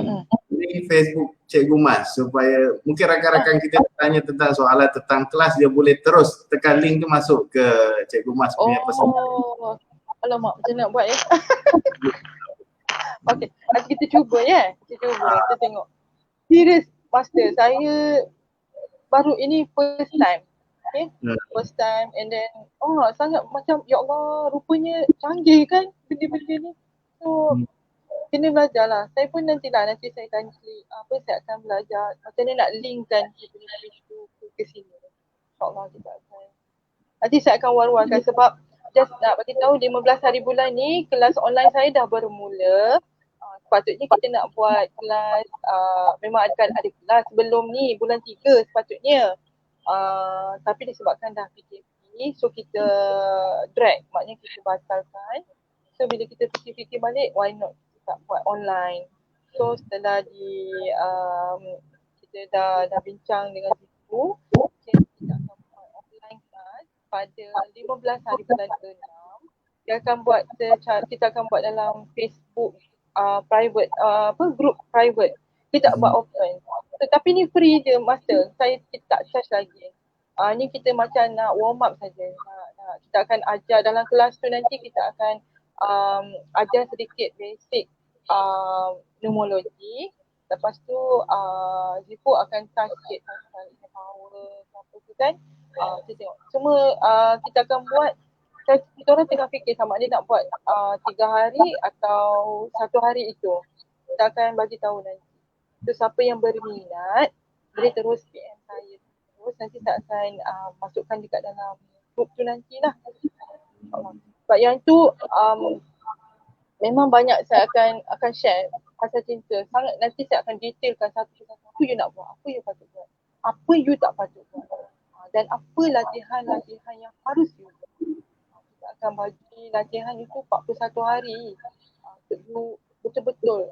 Speaker 1: ni Facebook Cikgu Mas supaya mungkin rakan-rakan kita tanya tentang soalan tentang kelas, dia boleh terus tekan link tu masuk ke Cikgu Mas punya pesan.
Speaker 2: Oh, alamak macam nak buat ya. Okay, nanti kita cuba ya. Kita cuba, kita tengok. Serius Master, saya baru ini first time. Okay, first time and then sangat macam ya Allah rupanya canggih kan benda-benda ni. So kena belajar lah. Saya pun nanti saya akan saya akan belajar macam mana nak linkkan itu ke sini. InsyaAllah kita akan. Nanti saya akan war-warkan sebab just nak bagi tahu 15 hari bulan ni kelas online saya dah bermula. Sepatutnya kita nak buat kelas, memang ada kelas sebelum ni bulan 3 sepatutnya. Tapi disebabkan dah PKP, so kita drag, maknanya kita batalkan. So bila kita fikir-fikir balik, why not kita buat online. So setelah kita dah bincang dengan cikgu, kita akan buat online class pada 15 hari bulan ke-6. Kita akan buat dalam Facebook private, group private. Kita tak buat open. Tetapi ni free je Master. Kita tak charge lagi. Ni kita macam nak warm up saja. Kita akan ajar dalam kelas tu nanti kita akan ajar sedikit basic pneumologi. Lepas tu Zipo akan touch sikit pasal power apa tu kan. Kita tengok. Semua kita akan buat. Kita orang tengah fikir sama ada nak buat 3 hari atau 1 hari itu. Kita akan bagi tahu nanti. So siapa yang berminat boleh terus PM saya. Terus nanti saya akan masukkan dekat dalam group tu nantilah. Sebab yang tu memang banyak saya akan share pasal cinta. Sangat nanti saya akan detailkan satu-satu apa you nak buat, apa you patut buat, apa you tak patut buat. Dan apa latihan-latihan yang harus you buat. Kita akan bagi latihan itu 41 hari. Untuk you betul-betul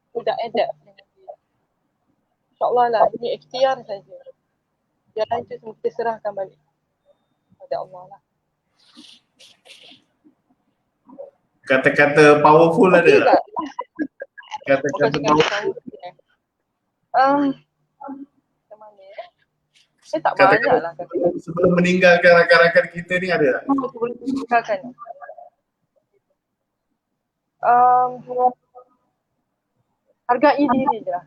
Speaker 2: sudah adapt dengan dia. InsyaAllah lah, ini ikhtiar saja. Yang lain tu semua kita serahkan balik kepada Allah lah.
Speaker 1: Kata-kata powerful ada tak? Kata-kata powerful.
Speaker 2: Macam mana ya? Saya tak banyak lah kata-kata.
Speaker 1: Sebelum meninggalkan rakan-rakan kita ni ada tak?
Speaker 2: Sebelum meninggalkan. Hargai diri je lah.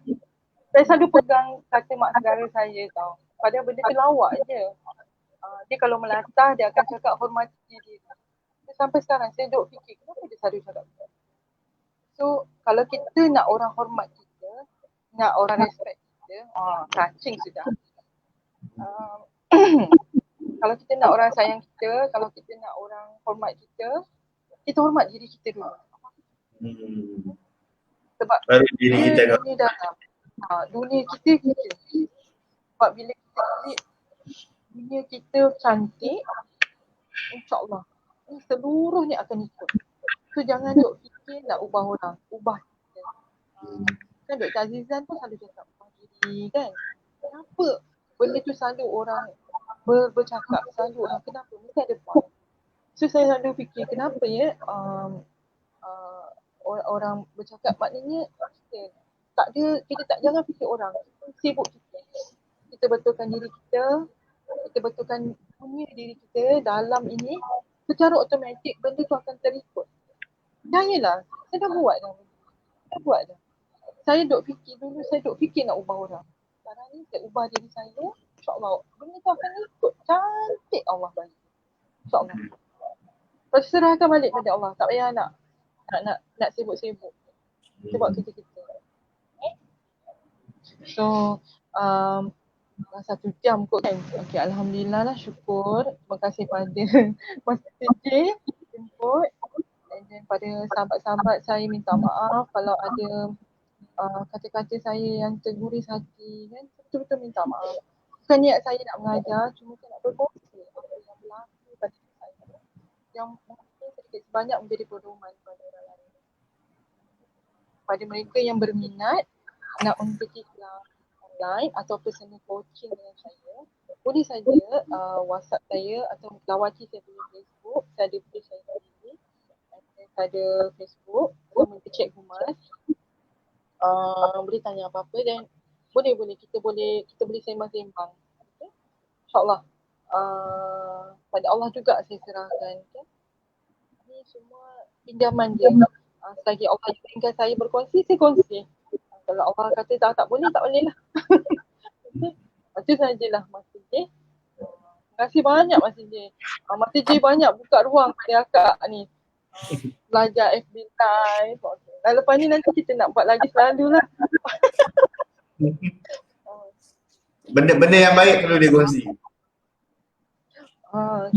Speaker 2: Saya selalu pegang kata mak negara saya tau. Padahal benda tu lawak je. Dia kalau melatah dia akan cakap hormati diri. Sampai sekarang saya duduk fikir kenapa dia selalu cakap. So kalau kita nak orang hormat kita, nak orang respect kita, touching sudah. Kalau kita nak orang sayang kita, kalau kita nak orang hormat kita hormat diri kita dulu. Sebab
Speaker 1: baru diri kita
Speaker 2: dunia dalam. Dunia kita. Sebab bila kita dunia kita cantik, insyaAllah seluruhnya akan ikut. So jangan duk fikir nak ubah orang, ubah kita. Kan Dr. Azizan pun selalu cakap ubah diri kan. Kenapa benda tu selalu orang bercakap, selalu orang kenapa? Mesti ada point. So saya selalu fikir kenapa ya orang bercakap, maknanya jangan fikir orang, sibuk kita betulkan diri kita betulkan dunia diri kita dalam ini, secara automatik benda tu akan terikut. Percayalah, saya dah buat dah. Saya duk fikir nak ubah orang. Sekarang ni saya ubah diri saya, insyaAllah benda tu akan ikut. Cantik Allah bagi. InsyaAllah. Lepas serahkan balik pada Allah. Tak payah nak sibuk-sibuk. Kita buat kerja kita. So, 1 jam kot kan. Okay, Alhamdulillah lah, syukur. Terima kasih pada Master J jemput. And then pada sahabat-sahabat saya minta maaf kalau ada kata-kata saya yang terguris hati kan. Betul-betul minta maaf. Bukan niat saya nak mengajar, cuma saya nak berkongsi apa yang berlaku pada saya. Yang mungkin sedikit sebanyak menjadi pedoman kepada orang lain. Pada mereka yang berminat nak mengikuti kelas online atau personal coaching dengan saya, boleh saja WhatsApp saya atau lawati saya punya Facebook. Saya ada page saya sendiri. Saya ada Facebook, nama dia Cikgu Mas. boleh tanya apa-apa dan boleh kita boleh sembang-sembang. Okay? InsyaAllah. Pada Allah juga saya serahkan. Okay? Ini semua pinjaman je. Selagi Allah izinkan saya berkongsi, saya kongsi. Kalau Allah kata tak boleh, tak boleh lah. Okay? Itu sajalah Mas J. Terima kasih banyak Mas J. Mas J banyak buka ruang pada akak ni. Belajar FB Live. Okay. Dan lepas ni nanti kita nak buat lagi selalu lah.
Speaker 1: Benda-benda yang baik perlu dikongsi.
Speaker 2: InsyaAllah.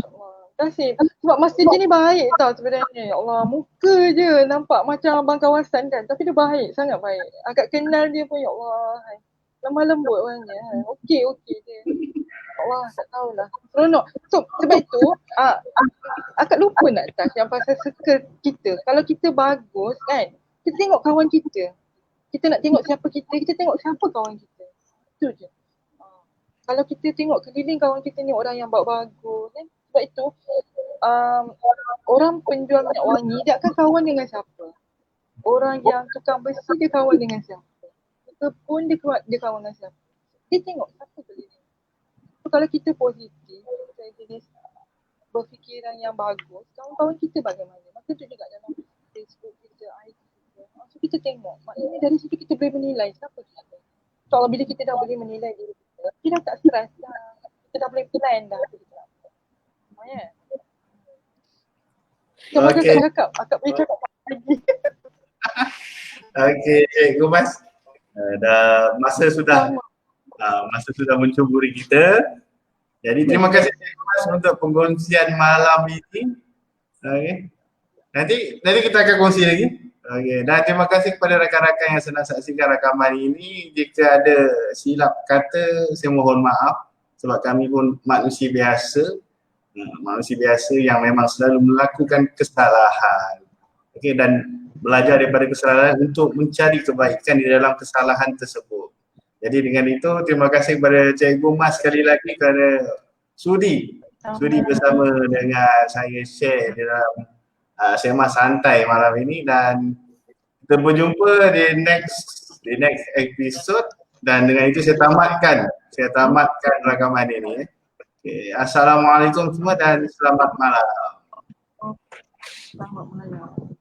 Speaker 2: Terima kasih. Sebab Mas J ni baik tau sebenarnya. Ya Allah, muka je nampak macam abang kawasan kan. Tapi dia baik, sangat baik. Agak kenal dia pun ya Allah. Lemah lembut orangnya. Okey je. Allah, tak tahulah. Seronok. So, sebab itu, akak lupa nak touch yang pasal circle kita. Kalau kita bagus kan, kita tengok kawan kita. Kita nak tengok siapa kita tengok siapa kawan kita. Itu je. Kalau kita tengok keliling kawan kita ni orang yang bagus kan. Sebab itu, orang penjual minyak wangi dia akan kawan dengan siapa. Orang yang tukang besi dia kawan dengan siapa. Kita pun dia kawan dengan siapa. Dia tengok siapa keliling. So, kalau kita positif, kita jenis berfikiran yang bagus, kawan-kawan kita bagaimana? Maka tu juga dalam Facebook kita, IG kita. So kita tengok, maknanya dari situ kita boleh menilai siapa kita. Kalau bila kita dah boleh menilai diri kita dah tak stres dah. Kita dah boleh plan dah apa kita nak buat. Ya. Terima kasih cakap, akak boleh cakap lagi.
Speaker 1: Okey, Cikgu Mas. Dah masa sudah mencuburi kita. Jadi terima kasih Cikgu Mas untuk pengkongsian malam ini. Okey. Nanti kita akan kongsi lagi. Okey. Dan terima kasih kepada rakan-rakan yang sedang saksikan rakaman ini. Jika ada silap kata, saya mohon maaf sebab kami pun manusia biasa. Manusia biasa yang memang selalu melakukan kesalahan. Okey, dan belajar daripada kesalahan untuk mencari kebaikan di dalam kesalahan tersebut. Jadi dengan itu, terima kasih kepada Cikgu Mas sekali lagi kerana sudi bersama dengan saya share di dalam Sema Santai malam ini, dan kita berjumpa di next episode. Dan dengan itu saya tamatkan rakaman ini. Okay. Assalamualaikum semua dan selamat malam.
Speaker 2: Selamat malam.